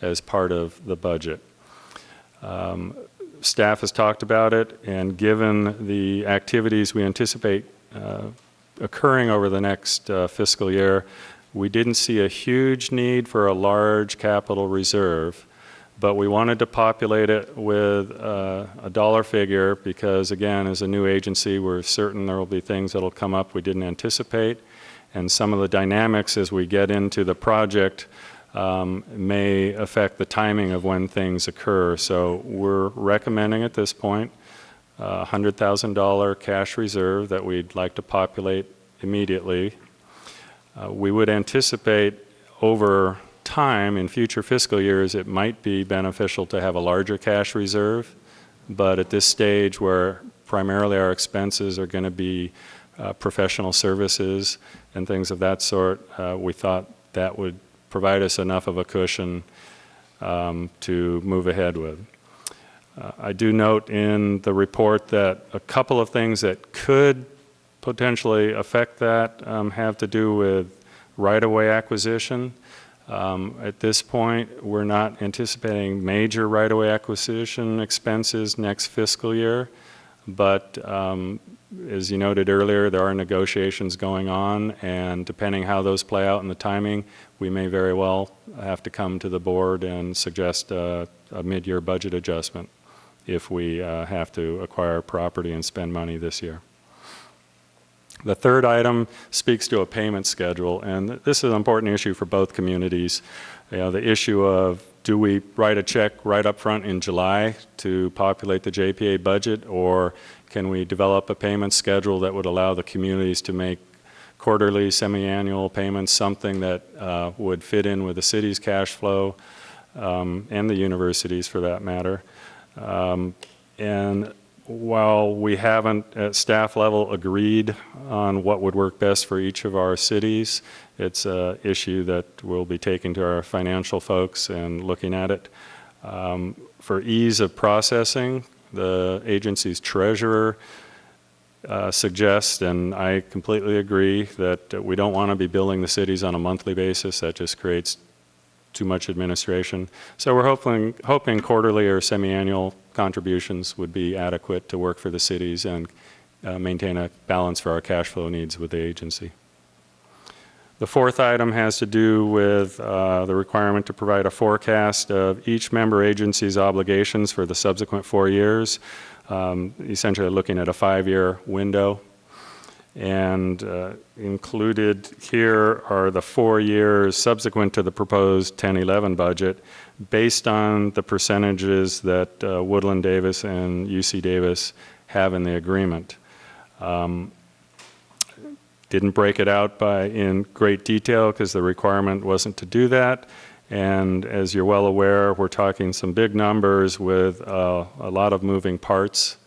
as part of the budget. Staff has talked about it, and given the activities we anticipate occurring over the next fiscal year, we didn't see a huge need for a large capital reserve, but we wanted to populate it with a dollar figure because, again, as a new agency, we're certain there will be things that will come up we didn't anticipate, and some of the dynamics as we get into the project may affect the timing of when things occur. So we're recommending at this point a $100,000 cash reserve that we'd like to populate immediately. We would anticipate over time in future fiscal years it might be beneficial to have a larger cash reserve, but at this stage where primarily our expenses are going to be professional services and things of that sort, we thought that would provide us enough of a cushion to move ahead with. I do note in the report that a couple of things that could potentially affect that have to do with right-of-way acquisition. At this point, we're not anticipating major right-of-way acquisition expenses next fiscal year, but as you noted earlier, there are negotiations going on, and depending how those play out in the timing, we may very well have to come to the board and suggest a mid-year budget adjustment if we have to acquire property and spend money this year. The third item speaks to a payment schedule, and this is an important issue for both communities. You know, the issue of do we write a check right up front in July to populate the JPA budget, or can we develop a payment schedule that would allow the communities to make quarterly, semi-annual payments, something that would fit in with the city's cash flow and the universities for that matter. And while we haven't at staff level agreed on what would work best for each of our cities, it's an issue that we'll be taking to our financial folks and looking at it. For ease of processing, the agency's treasurer suggests, and I completely agree, that we don't want to be billing the cities on a monthly basis. That just creates too much administration. So we're hoping quarterly or semi-annual contributions would be adequate to work for the cities and maintain a balance for our cash flow needs with the agency. The fourth item has to do with the requirement to provide a forecast of each member agency's obligations for the subsequent 4 years, essentially looking at a 5-year window. And included here are the 4 years subsequent to the proposed 10-11 budget based on the percentages that Woodland Davis and UC Davis have in the agreement. Didn't break it out in great detail because the requirement wasn't to do that. And as you're well aware, we're talking some big numbers with a lot of moving parts.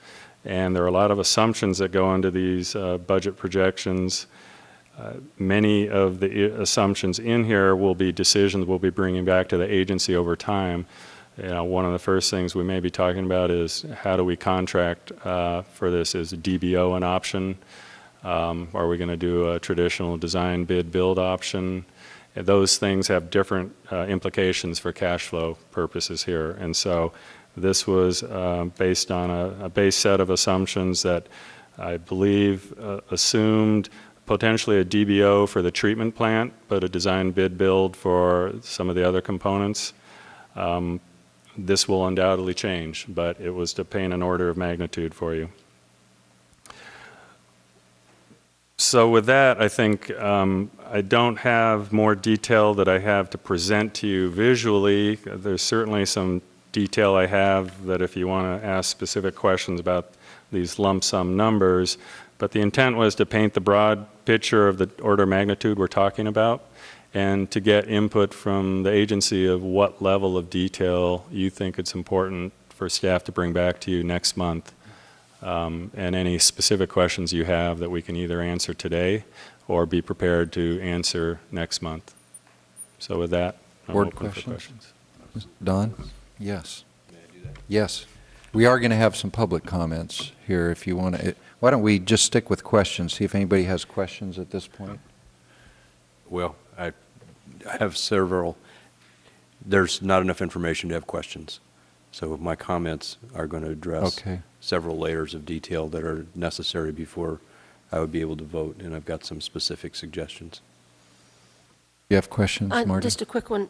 And there are a lot of assumptions that go into these budget projections. Many of the assumptions in here will be decisions we'll be bringing back to the agency over time. You know, one of the first things we may be talking about is how do we contract for this? Is DBO an option? Are we going to do a traditional design bid build option? Those things have different implications for cash flow purposes here. And so this was based on a base set of assumptions that I believe assumed potentially a DBO for the treatment plant, but a design bid build for some of the other components. This will undoubtedly change, but it was to paint an order of magnitude for you. So with that, I think I don't have more detail that I have to present to you visually. There's certainly some detail I have that if you want to ask specific questions about these lump sum numbers, but the intent was to paint the broad picture of the order of magnitude we're talking about. and to get input from the agency of what level of detail you think it's important for staff to bring back to you next month, and any specific questions you have that we can either answer today or be prepared to answer next month. So with that, I'm Board open for questions? questions. Don? Yes. Yes. We are going to have some public comments here if you want to. Why don't we just stick with questions, see if anybody has questions at this point? Well, I have several. There's not enough information to have questions. So my comments are going to address Okay. several layers of detail that are necessary before I would be able to vote, and I've got some specific suggestions. You have questions, Marty? Just a quick one.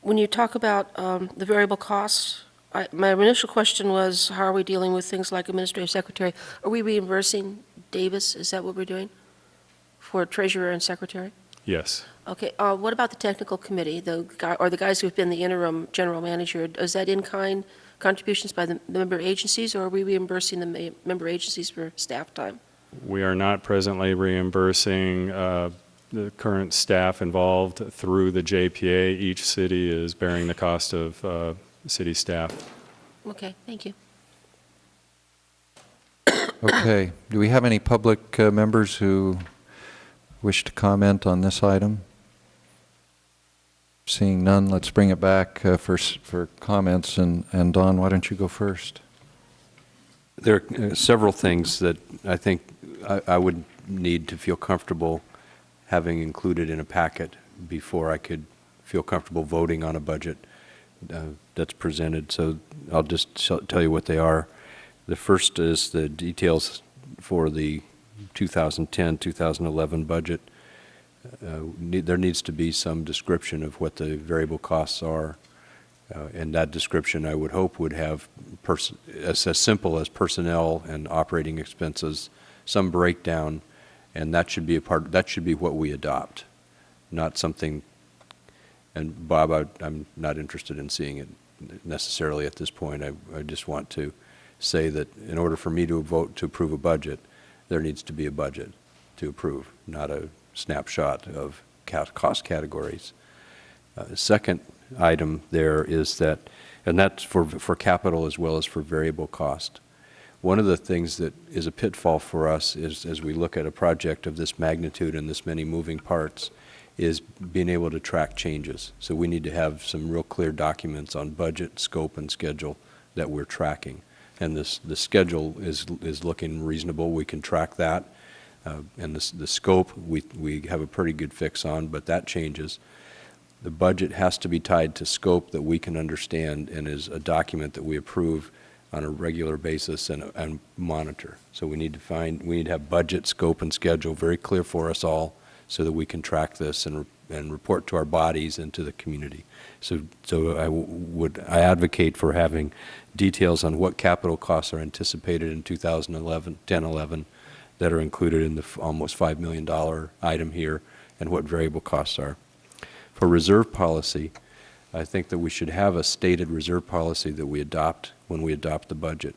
When you talk about the variable costs, my initial question was, how are we dealing with things like administrative secretary? Are we reimbursing Davis? Is that what we're doing for treasurer and secretary? Yes. Okay, what about the technical committee, the guys who've been the interim general manager? Is that in-kind contributions by the member agencies, or are we reimbursing the member agencies for staff time? We are not presently reimbursing the current staff involved through the JPA. Each city is bearing the cost of city staff. Okay, thank you. Okay. Do we have any public members who wish to comment on this item? Seeing none, let's bring it back for comments. And Don, why don't you go first? There are several things that I think I would need to feel comfortable having included in a packet before I could feel comfortable voting on a budget that's presented. So I'll just tell you what they are. The first is the details for the 2010-2011 budget. There needs to be some description of what the variable costs are. And that description, I would hope, would have as simple as personnel and operating expenses, some breakdown, and that should be what we adopt, not something. And Bob, I'm not interested in seeing it necessarily at this point. I just want to say that in order for me to vote to approve a budget, there needs to be a budget to approve, not a snapshot of cost categories. Second item there is that, and that's for capital as well as for variable cost. One of the things that is a pitfall for us is, as we look at a project of this magnitude and this many moving parts, is being able to track changes. So we need to have some real clear documents on budget, scope, and schedule that we're tracking. And the schedule is looking reasonable. We can track that. And the scope, we have a pretty good fix on, but that changes. The budget has to be tied to scope that we can understand and is a document that we approve on a regular basis and monitor. So we need to have budget, scope, and schedule very clear for us all so that we can track this and report to our bodies and to the community. So I advocate for having details on what capital costs are anticipated in 2010-11 that are included in the almost $5 million item here, and what variable costs are. For reserve policy, I think that we should have a stated reserve policy that we adopt when we adopt the budget.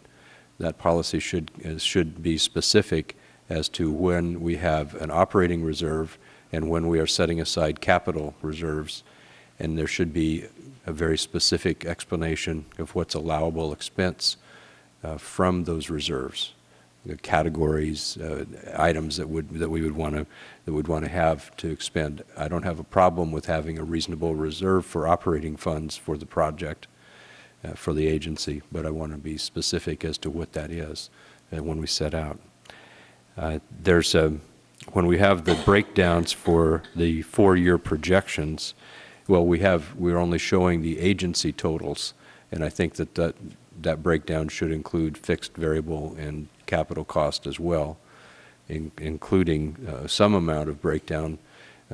That policy should be specific as to when we have an operating reserve and when we are setting aside capital reserves, and there should be a very specific explanation of what's allowable expense from those reserves, the categories, items that we would want to have to expend. I don't have a problem with having a reasonable reserve for operating funds for the project, for the agency, but I want to be specific as to what that is when we set out. When we have the breakdowns for the 4-year projections, well, we're only showing the agency totals, and I think that breakdown should include fixed, variable, and capital cost as well, including some amount of breakdown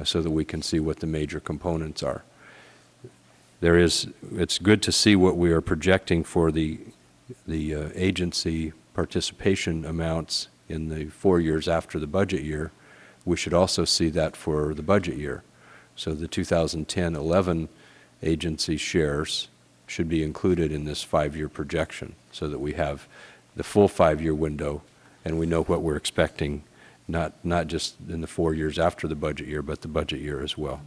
so that we can see what the major components are. It's good to see what we are projecting for the agency participation amounts in the 4 years after the budget year. We should also see that for the budget year. So the 2010-11 agency shares should be included in this 5-year projection so that we have the full 5-year window and we know what we're expecting, not just in the 4 years after the budget year, but the budget year as well.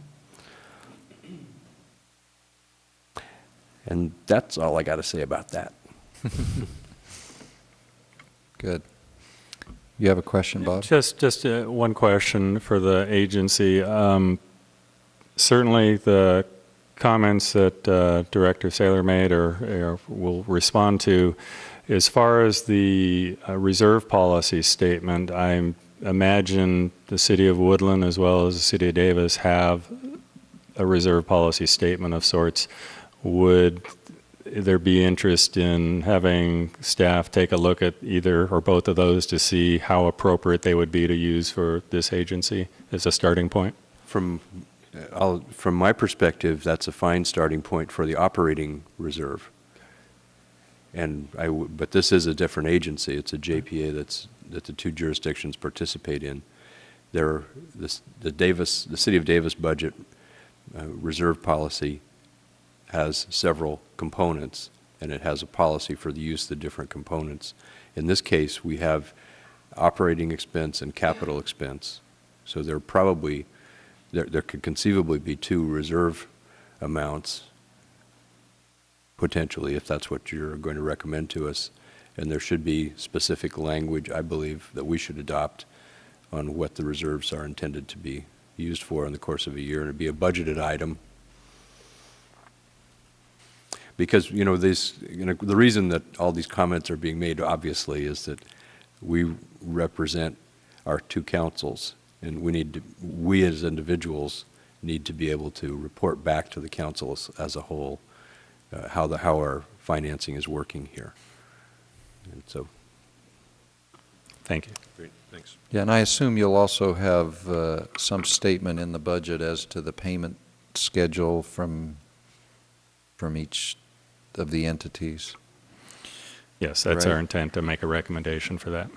And that's all I got to say about that. Good. You have a question, Bob? Just one question for the agency. Certainly the comments that Director Saylor made or will respond to, as far as the reserve policy statement, I imagine the City of Woodland as well as the City of Davis have a reserve policy statement of sorts. Would there be interest in having staff take a look at either or both of those to see how appropriate they would be to use for this agency as a starting point? From my perspective, that's a fine starting point for the operating reserve. But this is a different agency. It's a JPA that the two jurisdictions participate in. The City of Davis budget reserve policy has several components, and it has a policy for the use of the different components. In this case, we have operating expense and capital expense. So there could conceivably be two reserve amounts, potentially, if that's what you're going to recommend to us. And there should be specific language, I believe, that we should adopt on what the reserves are intended to be used for in the course of a year, and it'd be a budgeted item. Because, the reason that all these comments are being made, obviously, is that we represent our two councils, and we as individuals need to be able to report back to the council as a whole how our financing is working here. And so, thank you. Great, thanks. Yeah, and I assume you'll also have some statement in the budget as to the payment schedule from each of the entities. Yes, that's Right. our intent, to make a recommendation for that.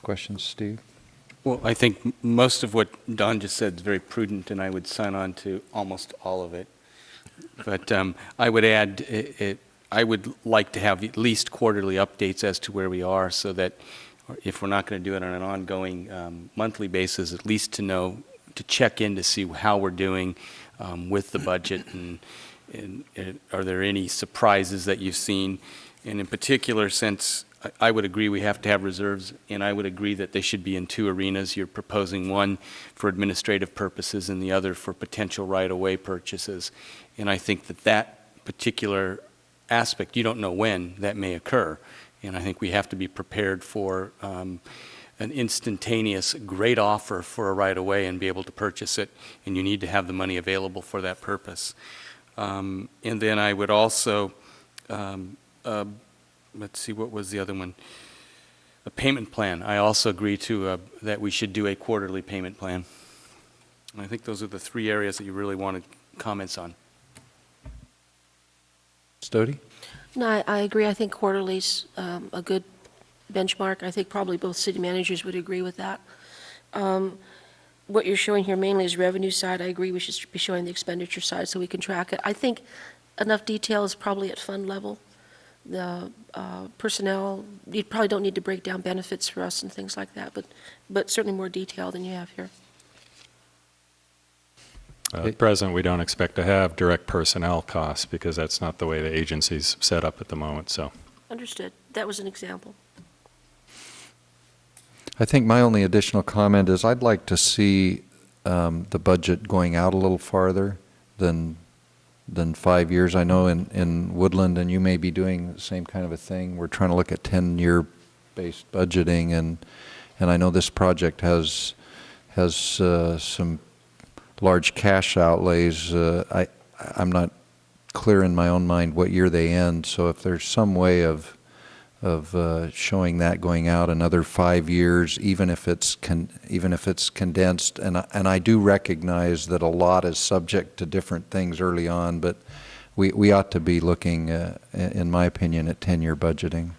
Questions, Steve? Well, I think most of what Don just said is very prudent, and I would sign on to almost all of it. But I would add, I would like to have at least quarterly updates as to where we are, so that if we're not going to do it on an ongoing monthly basis, at least to check in to see how we're doing with the budget, and are there any surprises that you've seen? And in particular, since I would agree we have to have reserves, and I would agree that they should be in two arenas. You're proposing one for administrative purposes and the other for potential right-of-way purchases. And I think that particular aspect, you don't know when that may occur. And I think we have to be prepared for an instantaneous great offer for a right-of-way and be able to purchase it, and you need to have the money available for that purpose. And then I would also, let's see, what was the other one? A payment plan. I also agree to that we should do a quarterly payment plan. And I think those are the three areas that you really wanted comments on. Stody? No, I agree. I think quarterly's a good benchmark. I think probably both city managers would agree with that. What you're showing here mainly is revenue side. I agree we should be showing the expenditure side so we can track it. I think enough detail is probably at fund level. The personnel, you probably don't need to break down benefits for us and things like that, but certainly more detail than you have here. At present, we don't expect to have direct personnel costs because that's not the way the agency's set up at the moment, so. Understood. That was an example. I think my only additional comment is I'd like to see the budget going out a little farther than 5 years. I know in Woodland, and you may be doing the same kind of a thing, we're trying to look at 10-year based budgeting, and I know this project has some large cash outlays. I'm not clear in my own mind what year they end, so if there's some way of showing that going out another 5 years, even if it's condensed, and I do recognize that a lot is subject to different things early on, but we ought to be looking, in my opinion, at 10-year budgeting.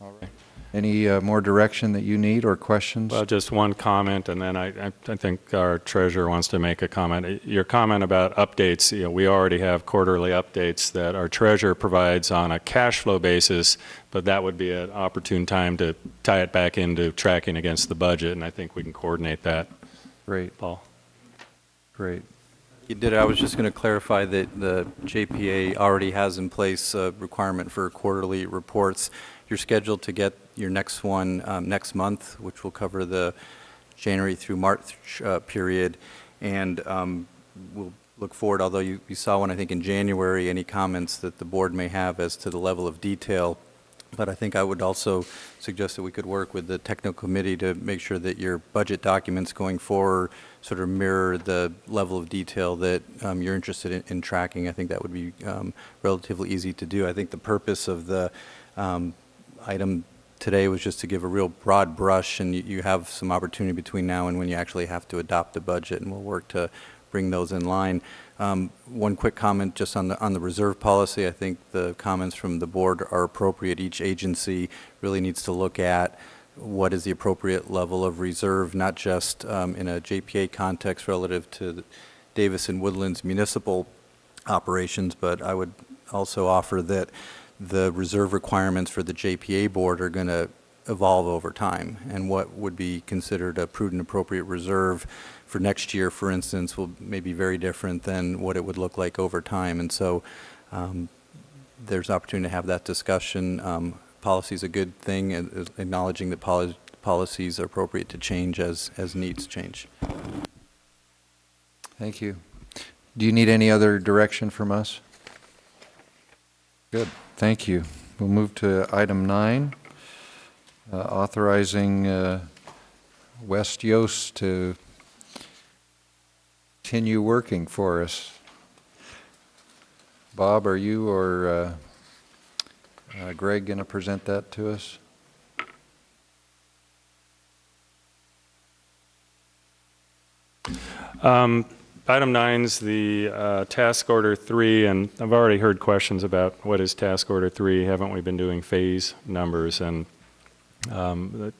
All right. Any more direction that you need or questions? Well, just one comment, and then I think our treasurer wants to make a comment. Your comment about updates, we already have quarterly updates that our treasurer provides on a cash flow basis, but that would be an opportune time to tie it back into tracking against the budget, and I think we can coordinate that. Great. Paul. Great. You did. I was just going to clarify that the JPA already has in place a requirement for quarterly reports. You're scheduled to get your next one next month, which will cover the January through March period. And we'll look forward, although you saw one, I think, in January, any comments that the board may have as to the level of detail. But I think I would also suggest that we could work with the technical committee to make sure that your budget documents going forward sort of mirror the level of detail that you're interested in tracking. I think that would be relatively easy to do. I think the purpose of the item today was just to give a real broad brush, and you have some opportunity between now and when you actually have to adopt the budget, and we'll work to bring those in line. One quick comment just on the reserve policy. I think the comments from the board are appropriate. Each agency really needs to look at what is the appropriate level of reserve, not just in a JPA context relative to the Davis and Woodlands municipal operations, but I would also offer that the reserve requirements for the JPA board are going to evolve over time, and what would be considered a prudent, appropriate reserve for next year, for instance, will maybe very different than what it would look like over time. And so there's opportunity to have that discussion. Policy is a good thing, and acknowledging that policies are appropriate to change as needs change. Thank you. Do you need any other direction from us? Good. Thank you. We'll move to item 9, authorizing West Yost to continue working for us. Bob, are you or Greg going to present that to us? Item 9 is the task order 3, and I've already heard questions about what is task order 3. Haven't we been doing phase numbers? And the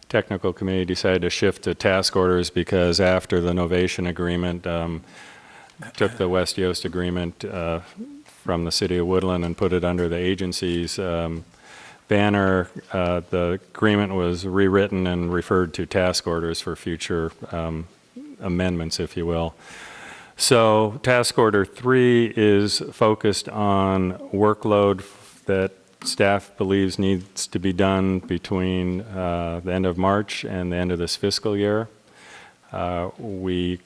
technical committee decided to shift to task orders because after the Novation agreement took the West Yost agreement from the city of Woodland and put it under the agency's banner, the agreement was rewritten and referred to task orders for future amendments, if you will. So task order 3 is focused on workload that staff believes needs to be done between the end of March and the end of this fiscal year. We've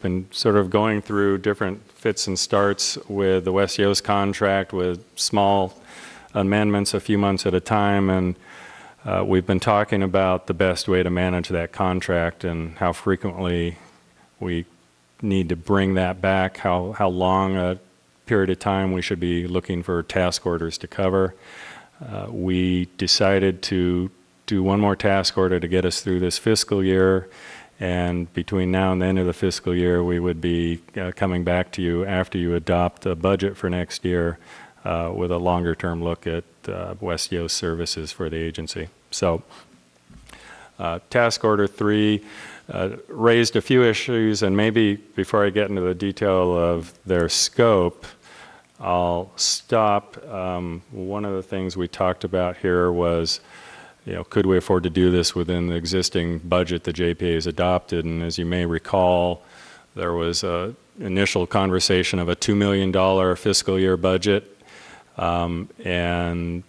been sort of going through different fits and starts with the West Yost contract with small amendments a few months at a time, and we've been talking about the best way to manage that contract and how frequently we need to bring that back, how long a period of time we should be looking for task orders to cover. We decided to do one more task order to get us through this fiscal year, and between now and the end of the fiscal year we would be coming back to you after you adopt a budget for next year with a longer term look at West Yost services for the agency. So task order 3 raised a few issues, and maybe before I get into the detail of their scope, I'll stop. One of the things we talked about here was, could we afford to do this within the existing budget the JPA has adopted? And as you may recall, there was an initial conversation of a $2 million fiscal year budget, and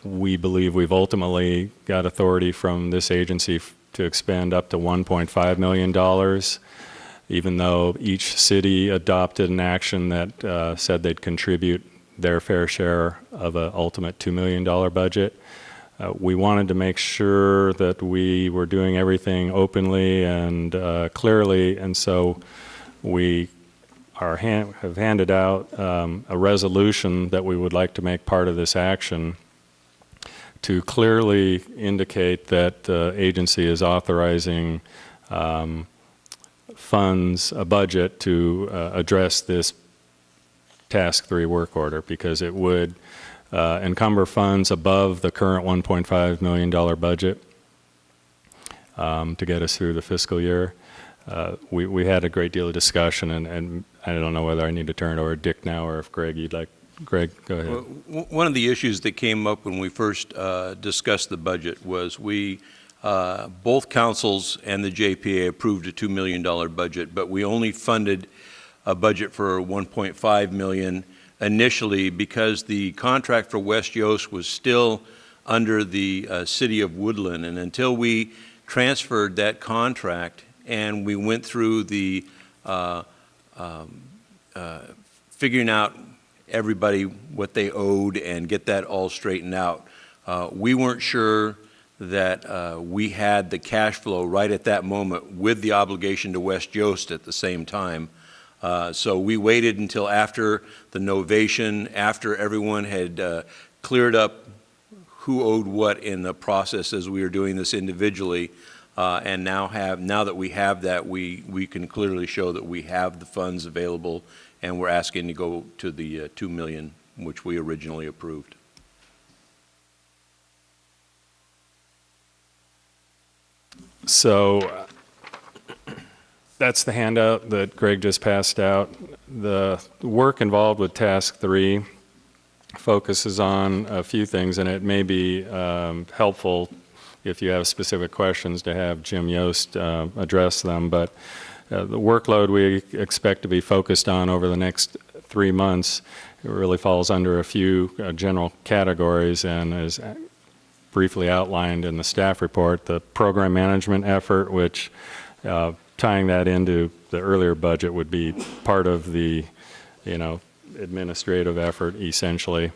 we believe we've ultimately got authority from this agency to expend up to $1.5 million, even though each city adopted an action that said they'd contribute their fair share of an ultimate $2 million budget. We wanted to make sure that we were doing everything openly and clearly, and so we have handed out a resolution that we would like to make part of this action to clearly indicate that the agency is authorizing funds, a budget to address this task 3 work order, because it would encumber funds above the current $1.5 million budget to get us through the fiscal year. We had a great deal of discussion, and I don't know whether I need to turn it over to Dick now or if Greg, you'd like. Greg, go ahead. Well, one of the issues that came up when we first discussed the budget was we both councils and the JPA approved a $2 million budget, but we only funded a budget for $1.5 million initially because the contract for West Yost was still under the city of Woodland. And until we transferred that contract and we went through the figuring out everybody what they owed and get that all straightened out, we weren't sure that we had the cash flow right at that moment with the obligation to West Yost at the same time. So we waited until after the novation, after everyone had cleared up who owed what in the process as we were doing this individually, and now that we have that, we can clearly show that we have the funds available, and we're asking to go to the $2 million, which we originally approved. So that's the handout that Greg just passed out. The work involved with task 3 focuses on a few things, and it may be helpful if you have specific questions to have Jim Yost address them. But the workload we expect to be focused on over the next 3 months, it really falls under a few general categories, and is briefly outlined in the staff report. The program management effort, which tying that into the earlier budget would be part of the, administrative effort essentially.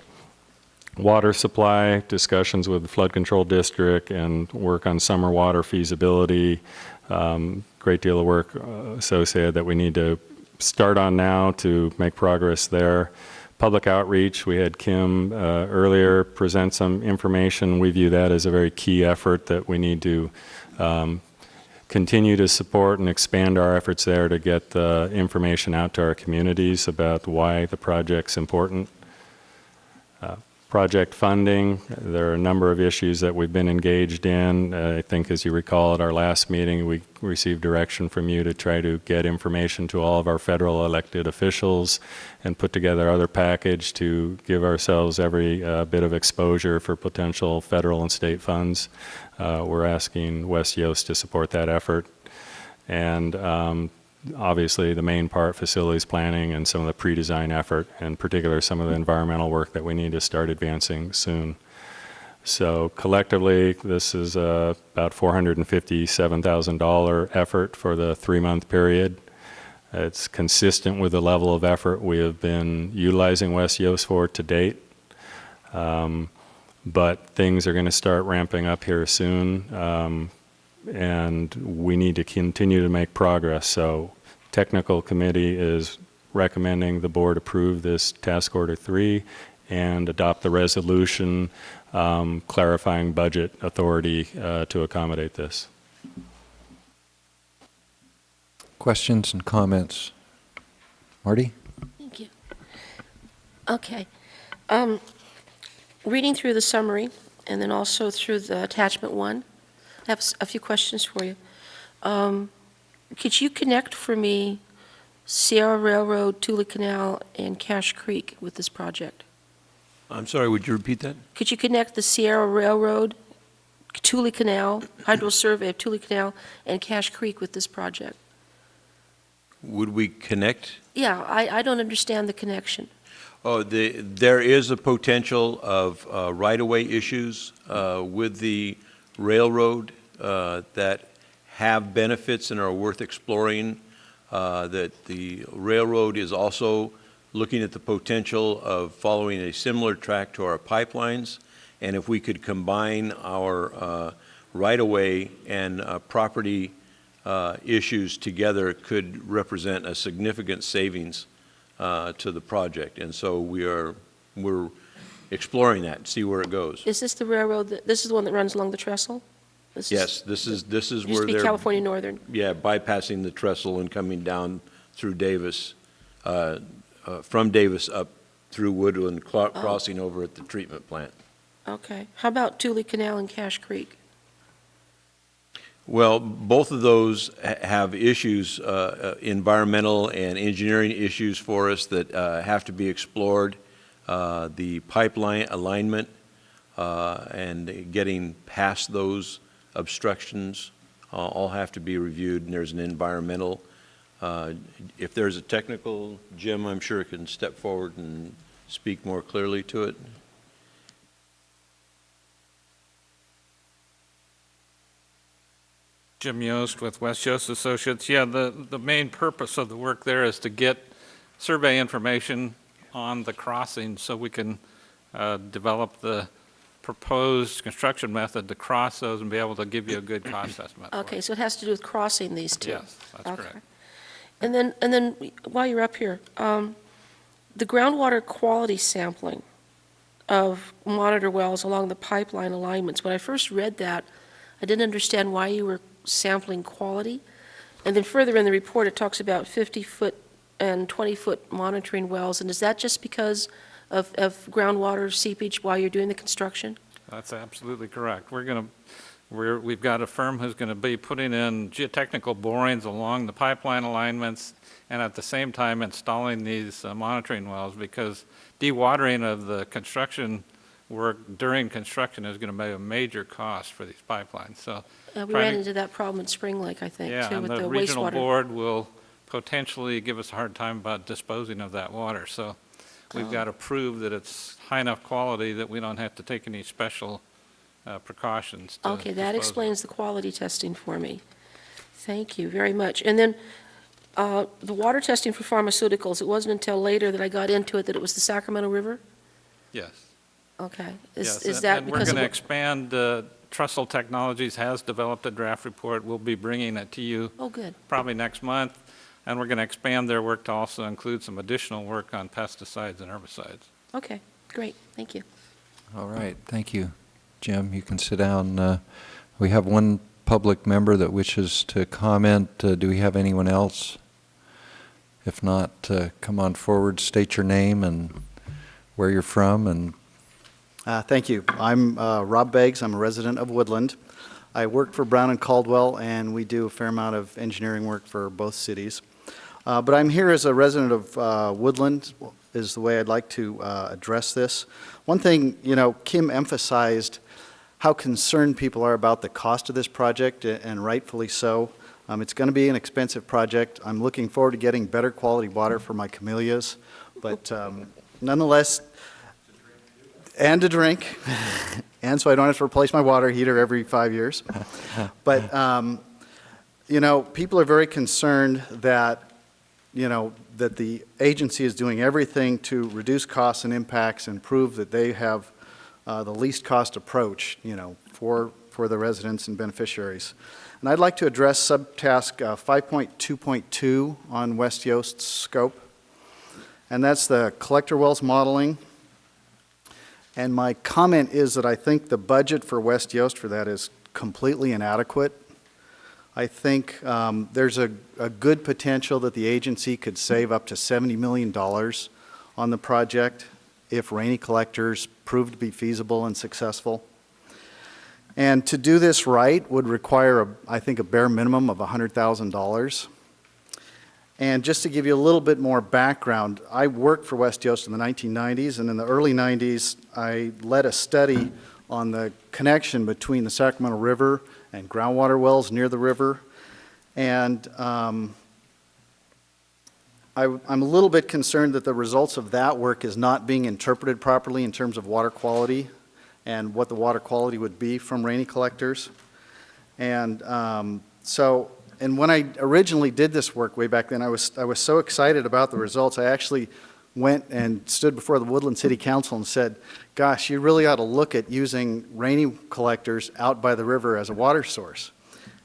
Water supply, discussions with the flood control district and work on summer water feasibility. Great deal of work associated that we need to start on now to make progress there. Public outreach, we had Kim earlier present some information. We view that as a very key effort that we need to continue to support and expand our efforts there to get the information out to our communities about why the project's important. Project funding, there are a number of issues that we've been engaged in. I think as you recall at our last meeting, we received direction from you to try to get information to all of our federal elected officials and put together other package to give ourselves every bit of exposure for potential federal and state funds. We're asking West Yost to support that effort. And obviously the main part, facilities planning and some of the pre-design effort, in particular some of the environmental work that we need to start advancing soon. So collectively, this is about $457,000 effort for the 3-month period. It's consistent with the level of effort we have been utilizing West Yost for to date. But things are going to start ramping up here soon. And we need to continue to make progress. So technical committee is recommending the board approve this task order 3 and adopt the resolution clarifying budget authority to accommodate this. Questions and comments? Marty? Thank you. Okay. Reading through the summary and then also through the attachment 1, I have a few questions for you. Could you connect for me Sierra Railroad, Tule Canal, and Cache Creek with this project? I'm sorry, would you repeat that? Could you connect the Sierra Railroad, Tule Canal, Hydro Survey of Tule Canal, and Cache Creek with this project? Would we connect? Yeah, I don't understand the connection. Oh, there is a potential of right-of-way issues with the railroad that have benefits and are worth exploring. That the railroad is also looking at the potential of following a similar track to our pipelines, and if we could combine our right-of-way and property issues together, it could represent a significant savings to the project. And so we're exploring that, see where it goes. Is this the railroad, this is the one that runs along the trestle? Yes, this is Used where to be they're, California Northern. yeah, bypassing the trestle and coming down through Davis, from Davis up through Woodland, crossing over at the treatment plant. Okay. How about Tule Canal and Cache Creek? Well, both of those have issues, environmental and engineering issues for us that have to be explored. The pipeline alignment and getting past those obstructions, all have to be reviewed, and there's an environmental. If there's a technical, Jim, I'm sure, can step forward and speak more clearly to it. Jim Yost with West Yost Associates. Yeah, the main purpose of the work there is to get survey information on the crossing so we can develop the proposed construction method to cross those and be able to give you a good cost estimate. for Okay, it. so it has to do with crossing these two? Yes, that's Okay. correct. And then while you're up here, the groundwater quality sampling of monitor wells along the pipeline alignments, when I first read that, I didn't understand why you were sampling quality. And then further in the report, it talks about 50-foot and 20-foot monitoring wells. And is that just because of groundwater seepage while you're doing the construction? That's absolutely correct. We've got a firm who's going to be putting in geotechnical borings along the pipeline alignments and at the same time installing these monitoring wells, because dewatering of the construction work during construction is going to be a major cost for these pipelines. So We trying ran to- into that problem in Spring Lake, I think, yeah, too, and with the the regional wastewater. board will potentially give us a hard time about disposing of that water. So we've got to prove that it's high enough quality that we don't have to take any special precautions to Okay, that dispose of it. explains the quality testing for me. Thank you very much. And then the water testing for pharmaceuticals, it wasn't until later that I got into it that it was the Sacramento River? Yes. Okay. Yes, Is that and we're because going to of, expand, Trussell Technologies has developed a draft report. We'll be bringing it to you oh, good. probably next month, and we're going to expand their work to also include some additional work on pesticides and herbicides. Okay, great, thank you. All right, thank you, Jim. You can sit down. We have one public member that wishes to comment. Do we have anyone else? If not, come on forward, state your name and where you're from, and Thank you. I'm Rob Beggs. I'm a resident of Woodland. I work for Brown and Caldwell, and we do a fair amount of engineering work for both cities. But I'm here as a resident of Woodland, is the way I'd like to address this. One thing, Kim emphasized how concerned people are about the cost of this project, and rightfully so. It's going to be an expensive project. I'm looking forward to getting better quality water for my camellias, but nonetheless, and to drink, and so I don't have to replace my water heater every 5 years. But, people are very concerned that, that the agency is doing everything to reduce costs and impacts and prove that they have the least cost approach, for the residents and beneficiaries. And I'd like to address subtask 5.2.2 on West Yost's scope, and that's the collector wells modeling. And my comment is that I think the budget for West Yost for that is completely inadequate. I think there's a good potential that the agency could save up to $70 million on the project if rainy collectors prove to be feasible and successful. And to do this right would require, I think, a bare minimum of $100,000. And just to give you a little bit more background, I worked for West Yost in the 1990s, and in the early 90s, I led a study on the connection between the Sacramento River and groundwater wells near the river. And I'm a little bit concerned that the results of that work is not being interpreted properly in terms of water quality and what the water quality would be from rainy collectors. And and when I originally did this work way back then, I was so excited about the results, I actually went and stood before the Woodland City Council and said, gosh, you really ought to look at using rainy collectors out by the river as a water source.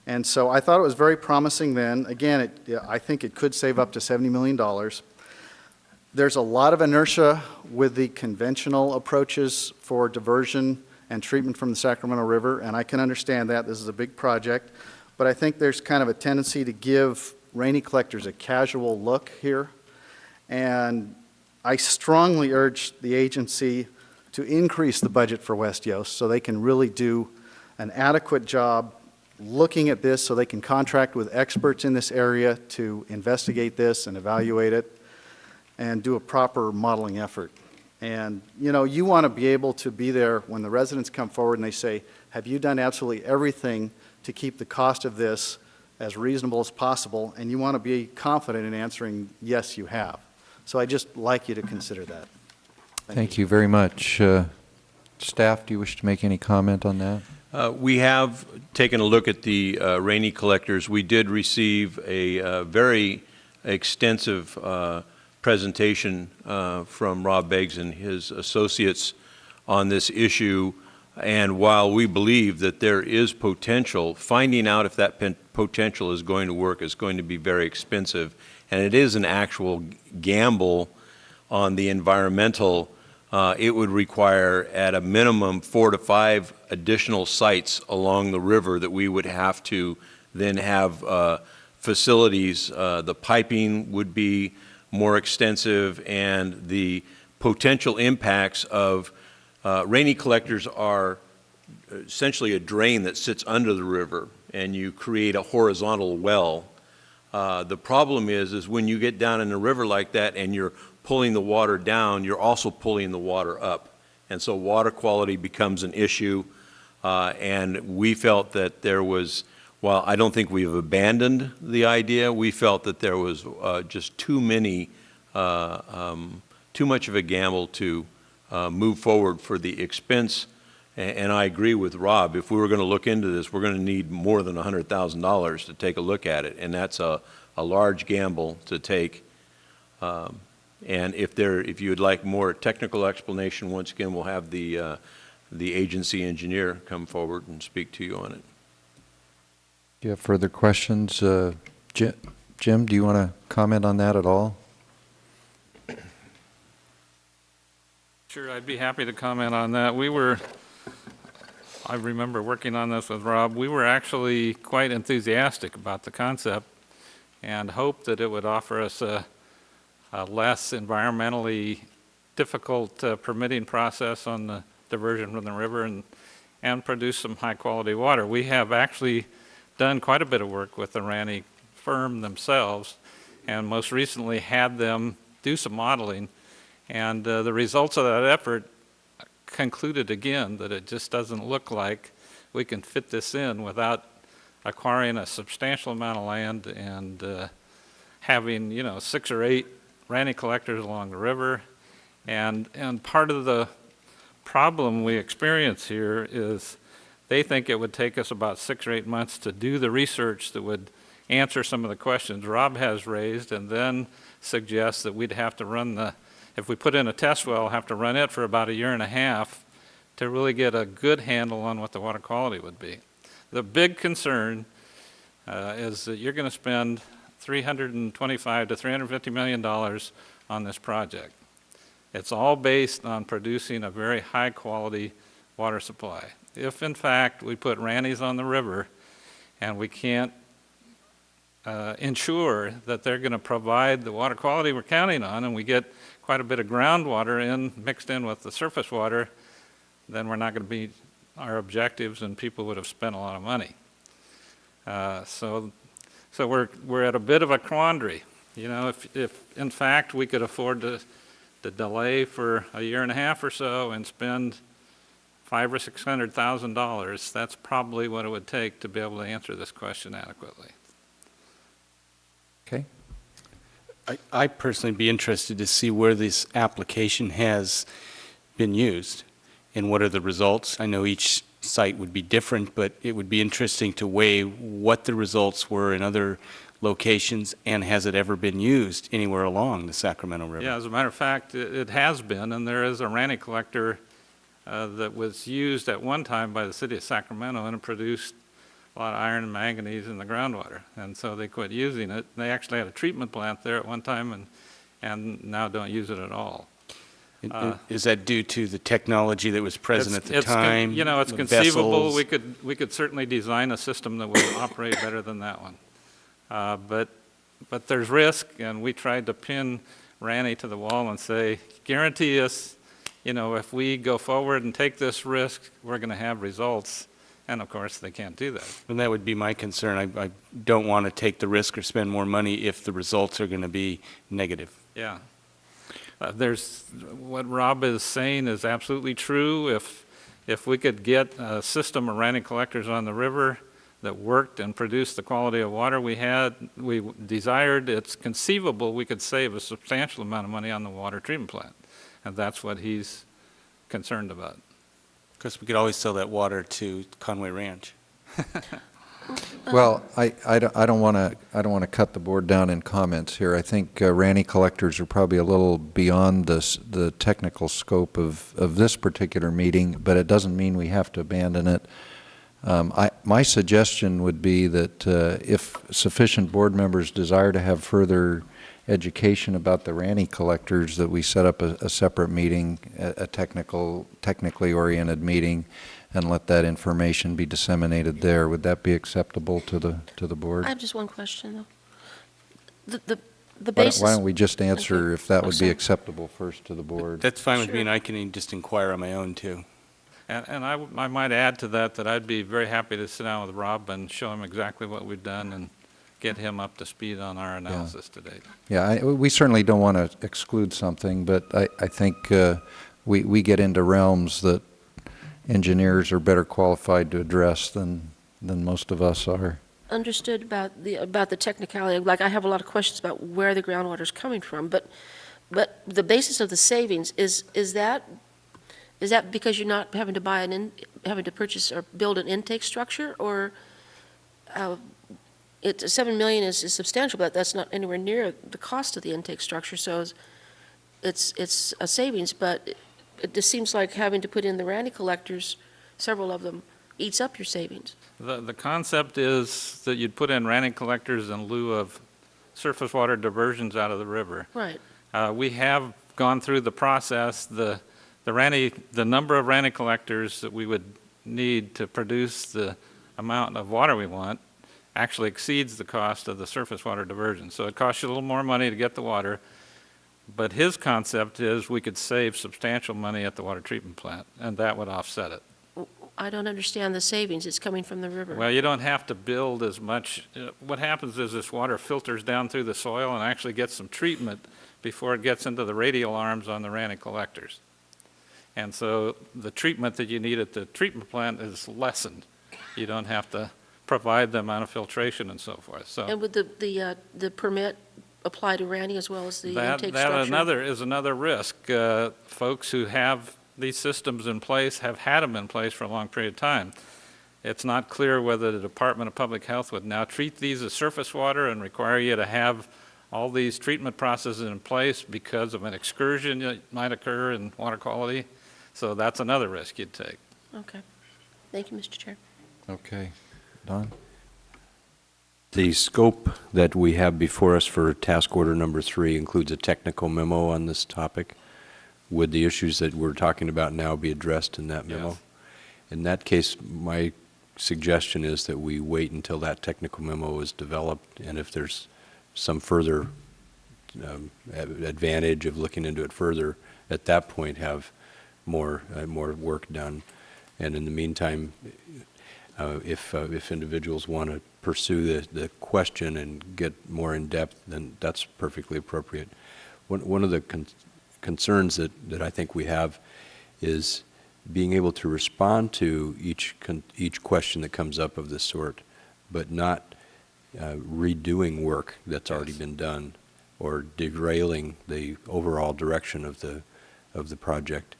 And so I thought it was very promising then. Again, I think it could save up to $70 million. There's a lot of inertia with the conventional approaches for diversion and treatment from the Sacramento River, and I can understand that. This is a big project. But I think there's kind of a tendency to give rainy collectors a casual look here. And I strongly urge the agency to increase the budget for West Yost so they can really do an adequate job looking at this, so they can contract with experts in this area to investigate this and evaluate it and do a proper modeling effort. And, you know, you want to be able to be there when the residents come forward and they say, have you done absolutely everything to keep the cost of this as reasonable as possible? And you want to be confident in answering, yes, you have. So I'd just like you to consider that. Thank you very much. Staff, do you wish to make any comment on that? We have taken a look at the rainy collectors. We did receive a very extensive presentation from Rob Beggs and his associates on this issue. And while we believe that there is potential, finding out if that potential is going to work is going to be very expensive. And it is an actual gamble on the environmental. It would require at a minimum 4 to 5 additional sites along the river that we would have to then have facilities. The piping would be more extensive, and the potential impacts of rainy collectors are essentially a drain that sits under the river, and you create a horizontal well. The problem is when you get down in a river like that and you're pulling the water down, you're also pulling the water up. And so water quality becomes an issue. And we felt that there was, while I don't think we've abandoned the idea, we felt that there was just too much of a gamble to move forward for the expense. And I agree with Rob. If we were going to look into this, we're going to need more than $100,000 to take a look at it. And that's a large gamble to take. And if you would like more technical explanation, once again, we'll have the agency engineer come forward and speak to you on it. Do you have further questions? Jim, do you want to comment on that at all? Sure, I'd be happy to comment on that. I remember working on this with Rob. We were actually quite enthusiastic about the concept and hoped that it would offer us a less environmentally difficult permitting process on the diversion from the river and produce some high-quality water. We have actually done quite a bit of work with the Ranney firm themselves, and most recently had them do some modeling. And the results of that effort concluded again that it just doesn't look like we can fit this in without acquiring a substantial amount of land and having, 6 or 8 Ranney collectors along the river. And part of the problem we experience here is they think it would take us about 6 or 8 months to do the research that would answer some of the questions Rob has raised, and then suggest that we'd have to if we put in a test well, have to run it for about 1.5 years to really get a good handle on what the water quality would be. The big concern is that you're going to spend $325 to $350 million on this project. It's all based on producing a very high quality water supply. If in fact we put Rannies on the river and we can't ensure that they're going to provide the water quality we're counting on, and we get quite a bit of groundwater mixed in with the surface water, then we're not going to meet our objectives and people would have spent a lot of money. So we're at a bit of a quandary. If in fact we could afford to delay for 1.5 years or so and spend $500,000 or $600,000, that's probably what it would take to be able to answer this question adequately. Okay. I personally be interested to see where this application has been used and what are the results. I know each site would be different, but it would be interesting to weigh what the results were in other locations, and has it ever been used anywhere along the Sacramento River? Yeah, as a matter of fact, it has been, and there is a Ranney collector that was used at one time by the city of Sacramento, and it produced a lot of iron and manganese in the groundwater, and so they quit using it. They actually had a treatment plant there at one time, and now don't use it at all. Is that due to the technology that was present at the time? It's conceivable. We could certainly design a system that would operate better than that one. But there's risk, and we tried to pin Ranney to the wall and say, guarantee us, if we go forward and take this risk, we're going to have results. And of course, they can't do that. And that would be my concern. I don't want to take the risk or spend more money if the results are going to be negative. Yeah. what Rob is saying is absolutely true. If we could get a system of rainy collectors on the river that worked and produced the quality of water we desired, it's conceivable we could save a substantial amount of money on the water treatment plant. And that's what he's concerned about. Because we could always sell that water to Conway Ranch. Well, I don't want to cut the board down in comments here. I think Ranny collectors are probably a little beyond the technical scope of this particular meeting, but it doesn't mean we have to abandon it. My suggestion would be that if sufficient board members desire to have further education about the Ranny collectors, that we set up a separate meeting, a technically oriented meeting, and let that information be disseminated there. Would that be acceptable to the board? I have just one question, though. The Why basis... don't we just answer Okay. if that I'm would be sorry. acceptable first to the board? That's fine with me, Sure. and I can just inquire on my own, too. And I might add to that I'd be very happy to sit down with Rob and show him exactly what we've done and get him up to speed on our analysis to date. Yeah, we certainly don't want to exclude something, but I think we get into realms that engineers are better qualified to address than most of us are. Understood about the technicality. Like, I have a lot of questions about where the groundwater is coming from, but the basis of the savings, is that because you're not having to having to purchase or build an intake structure, or $7 million is substantial, but that's not anywhere near the cost of the intake structure, so it's a savings, but it just seems like having to put in the Ranny collectors, several of them, eats up your savings. The concept is that you'd put in Ranny collectors in lieu of surface water diversions out of the river. Right. We have gone through the process. The number of Ranny collectors that we would need to produce the amount of water we want actually exceeds the cost of the surface water diversion. So it costs you a little more money to get the water, but his concept is we could save substantial money at the water treatment plant, and that would offset it. I don't understand the savings. It's coming from the river. Well, you don't have to build as much. What happens is this water filters down through the soil and actually gets some treatment before it gets into the radial arms on the Ranny collectors. And so the treatment that you need at the treatment plant is lessened. You don't have to provide the amount of filtration and so forth. So And would the permit apply to Ranny as well as the intake structure? that is another risk. Folks who have these systems in place have had them in place for a long period of time. It's not clear whether the Department of Public Health would now treat these as surface water and require you to have all these treatment processes in place because of an excursion that might occur in water quality. So that's another risk you'd take. Okay. Thank you, Mr. Chair. Okay. Don? The scope that we have before us for task order number 3 includes a technical memo on this topic. Would the issues that we're talking about now be addressed in that memo? Yes. In that case, my suggestion is that we wait until that technical memo is developed, and if there's some further advantage of looking into it further, at that point have more work done. And in the meantime, if individuals want to pursue the question and get more in depth, then that's perfectly appropriate. One of the concerns that I think we have is being able to respond to each question that comes up of this sort, but not redoing work that's already been done or derailing the overall direction of the project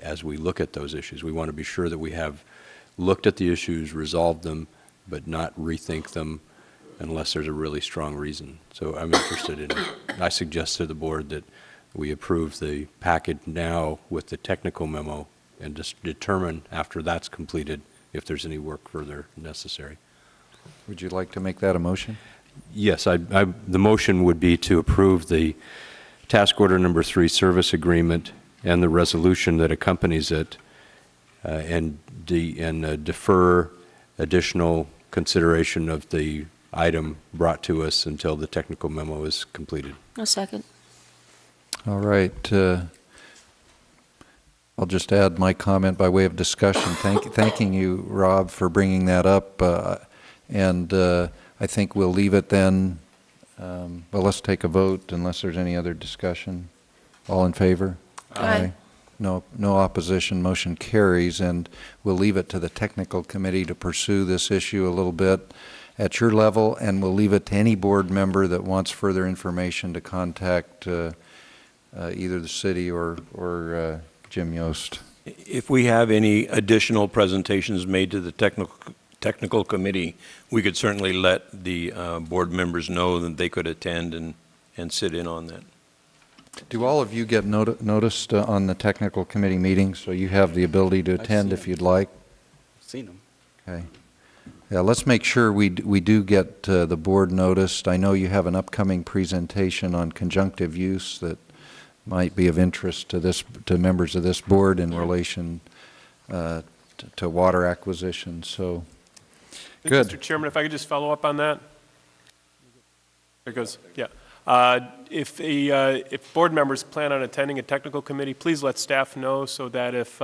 as we look at those issues. We want to be sure that we have looked at the issues, resolved them, but not rethink them unless there's a really strong reason. So I'm interested in it. I suggest to the board that we approve the package now with the technical memo and just determine after that's completed if there's any work further necessary. Would you like to make that a motion? Yes, the motion would be to approve the task order number 3 service agreement and the resolution that accompanies it, and defer additional consideration of the item brought to us until the technical memo is completed. A second. All right. I'll just add my comment by way of discussion, thanking you, Rob, for bringing that up. And I think we'll leave it then. But let's take a vote unless there's any other discussion. All in favor? Aye. No opposition, motion carries, and we'll leave it to the technical committee to pursue this issue a little bit at your level, and we'll leave it to any board member that wants further information to contact either the city or Jim Yost. If we have any additional presentations made to the technical committee, we could certainly let the board members know that they could attend and sit in on that. Do all of you get noticed on the technical committee meetings, so you have the ability to attend if you'd like? Seen them. Okay. Yeah, let's make sure we do get the board noticed. I know you have an upcoming presentation on conjunctive use that might be of interest to members of this board in relation to water acquisition, so good. Mr. Chairman, if I could just follow up on that? There goes, yeah. If board members plan on attending a technical committee, please let staff know so that if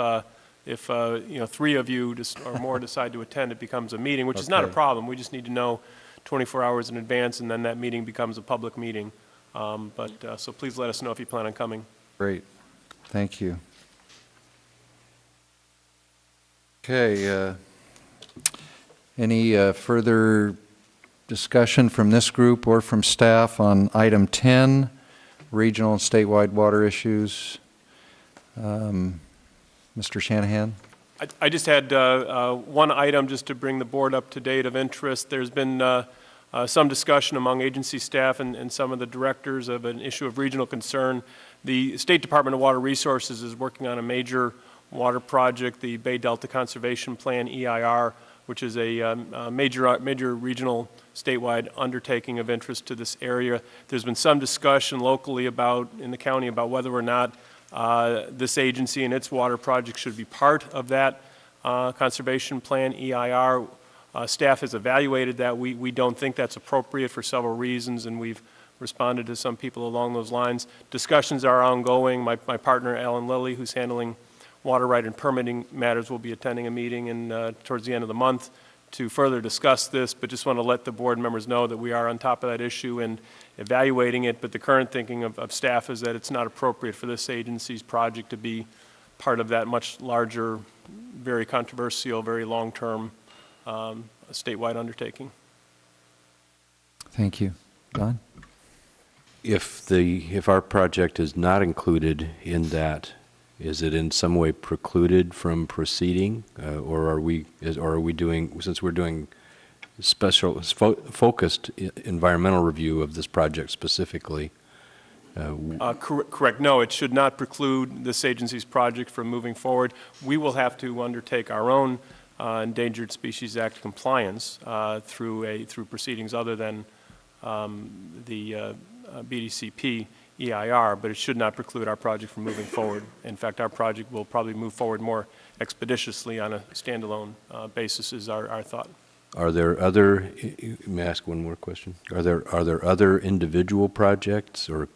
3 of you or more decide to attend, it becomes a meeting, which is not a Okay. problem. We just need to know 24 hours in advance, and then that meeting becomes a public meeting. So please let us know if you plan on coming. Great, thank you. Okay, any further discussion from this group or from staff on item 10, regional and statewide water issues? Mr. Shanahan? I just had one item just to bring the board up to date of interest. There's been some discussion among agency staff and some of the directors of an issue of regional concern. The State Department of Water Resources is working on a major water project, the Bay Delta Conservation Plan, EIR, which is a major regional statewide undertaking of interest to this area. There's been some discussion locally in the county about whether or not this agency and its water project should be part of that conservation plan, EIR. Staff has evaluated that. We don't think that's appropriate for several reasons, and we've responded to some people along those lines. Discussions are ongoing. My partner, Alan Lilly, who's handling water right and permitting matters, will be attending a meeting towards the end of the month to further discuss this, but just want to let the board members know that we are on top of that issue and evaluating it. But the current thinking of staff is that it's not appropriate for this agency's project to be part of that much larger, very controversial, very long-term statewide undertaking. Thank you. Don? If our project is not included in that, is it in some way precluded from proceeding, or are we doing, since we're doing focused environmental review of this project specifically? Correct. No, it should not preclude this agency's project from moving forward. We will have to undertake our own Endangered Species Act compliance through proceedings other than the BDCP EIR, but it should not preclude our project from moving forward. In fact, our project will probably move forward more expeditiously on a standalone basis is our thought. Are there other, let me ask one more question. Are there other individual projects or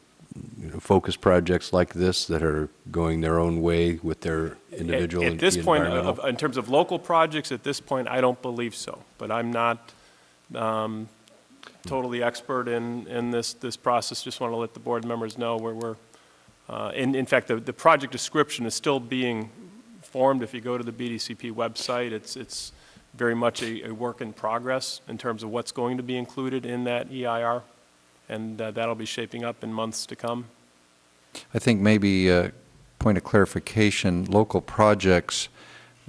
focus projects like this that are going their own way with their individual At this point, environmental? in terms of local projects, at this point, I don't believe so. But I'm not totally expert in this process. Just want to let the board members know where we're. In fact, the project description is still being formed. If you go to the BDCP website, it's very much a work in progress in terms of what's going to be included in that EIR, and that'll be shaping up in months to come. I think maybe a point of clarification, local projects,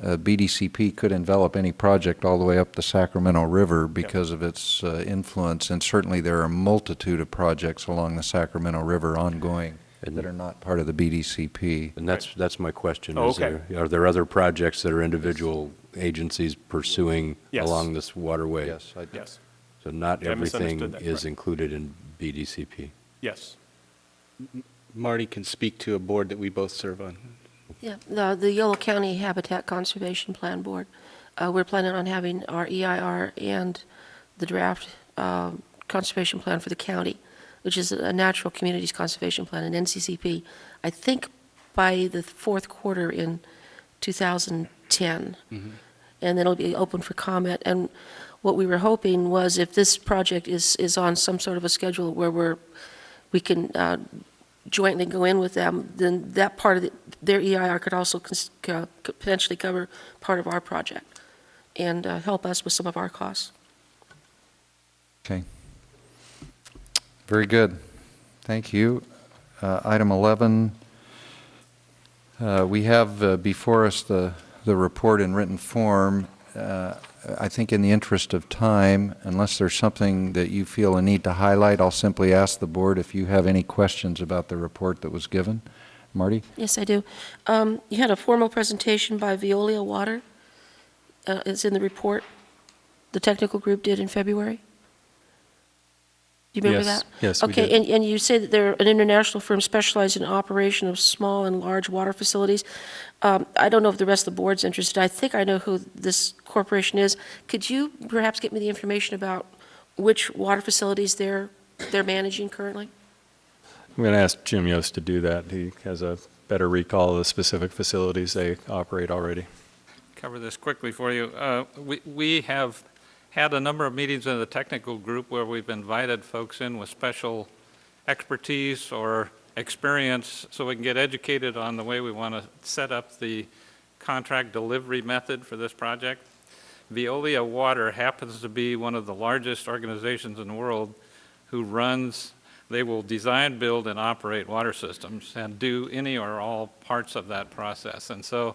BDCP could envelop any project all the way up the Sacramento River because of its influence, and certainly there are a multitude of projects along the Sacramento River ongoing that are not part of the BDCP. And that's my question. Oh, Is are there other projects that are individual agencies pursuing Yes. along this waterway? Yes, Yes. So not Yeah, I everything misunderstood that, is correct. included in BDCP. Yes. Marty can speak to a board that we both serve on. Yeah, the Yolo County Habitat Conservation Plan Board. We're planning on having our EIR and the draft conservation plan for the county, which is a natural communities conservation plan, an NCCP, I think by the fourth quarter in 2010. And then it'll be open for comment. And what we were hoping was if this project is on some sort of a schedule where we can jointly go in with them, then that part of their EIR could also could potentially cover part of our project and help us with some of our costs. Okay. Very good. Thank you. Item 11, we have before us the report in written form. I think in the interest of time, unless there's something that you feel a need to highlight, I'll simply ask the board if you have any questions about the report that was given. Marty? Yes, I do. You had a formal presentation by Veolia Water. It's in the report the technical group did in February. Do you remember Yes. that? Yes, we Okay, did. and you say that they're an international firm specialized in operation of small and large water facilities. I don't know if the rest of the board's interested. I think I know who this corporation is. Could you perhaps get me the information about which water facilities they're managing currently? I'm going to ask Jim Yost to do that. He has a better recall of the specific facilities they operate already. Cover this quickly for you. We have had a number of meetings in the technical group where we've invited folks in with special expertise or experience so we can get educated on the way we want to set up the contract delivery method for this project. Veolia Water happens to be one of the largest organizations in the world who they will design, build, and operate water systems and do any or all parts of that process. And so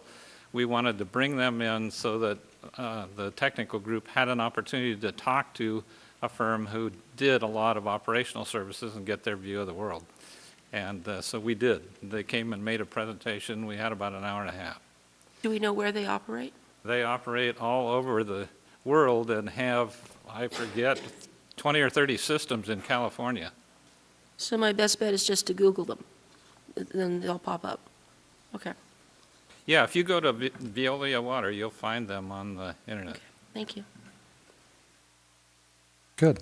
we wanted to bring them in so that the technical group had an opportunity to talk to a firm who did a lot of operational services and get their view of the world. And so we did. They came and made a presentation. We had about an hour and a half. Do we know where they operate? They operate all over the world and have, I forget, 20 or 30 systems in California. So my best bet is just to Google them, then they'll pop up. Okay, Yeah, if you go to Veolia Water, you'll find them on the internet. thank you. Good.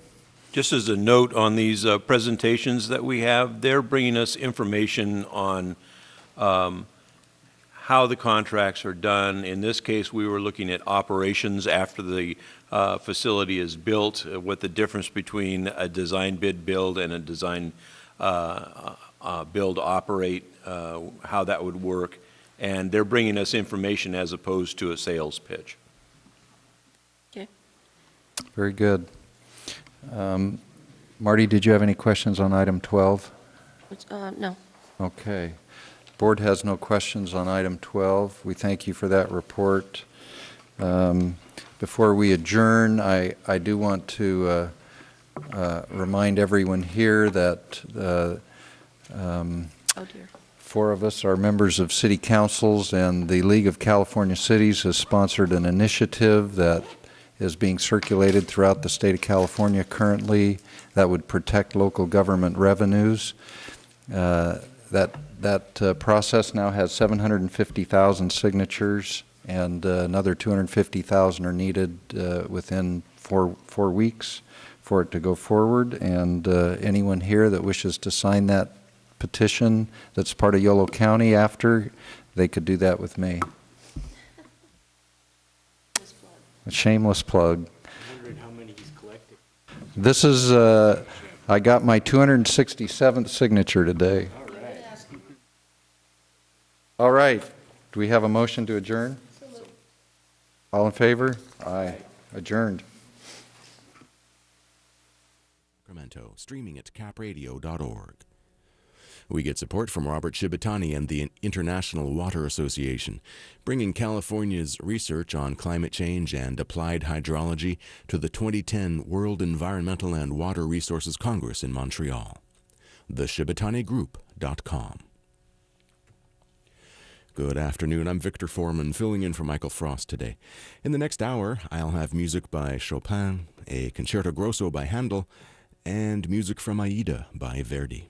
Just as a note on these presentations that we have, they're bringing us information on how the contracts are done. In this case, we were looking at operations after the facility is built, what the difference between a design bid build and a design build operate, how that would work. And they're bringing us information as opposed to a sales pitch. Very good. Marty, did you have any questions on item 12? No. Okay. Board has no questions on item 12. We thank you for that report. Before we adjourn, I do want to remind everyone here that Oh, dear. 4 of us are members of city councils, and the League of California Cities has sponsored an initiative that is being circulated throughout the state of California currently that would protect local government revenues. That process now has 750,000 signatures, and another 250,000 are needed within four weeks for it to go forward. And anyone here that wishes to sign that petition that's part of Yolo County after, they could do that with me. A shameless plug. I'm wondering how many he's collected. This is, I got my 267th signature today. All right. Do we have a motion to adjourn? All in favor? Aye. Adjourned. Sacramento, streaming at capradio.org. We get support from Robert Shibitani and the International Water Association, bringing California's research on climate change and applied hydrology to the 2010 World Environmental and Water Resources Congress in Montreal. theshibitanigroup.com. Good afternoon. I'm Victor Foreman, filling in for Michael Frost today. In the next hour, I'll have music by Chopin, a concerto grosso by Handel, and music from Aida by Verdi.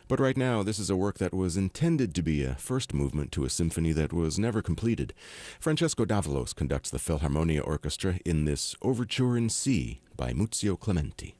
But right now, this is a work that was intended to be a first movement to a symphony that was never completed. Francesco Davalos conducts the Philharmonia Orchestra in this Overture in C by Muzio Clementi.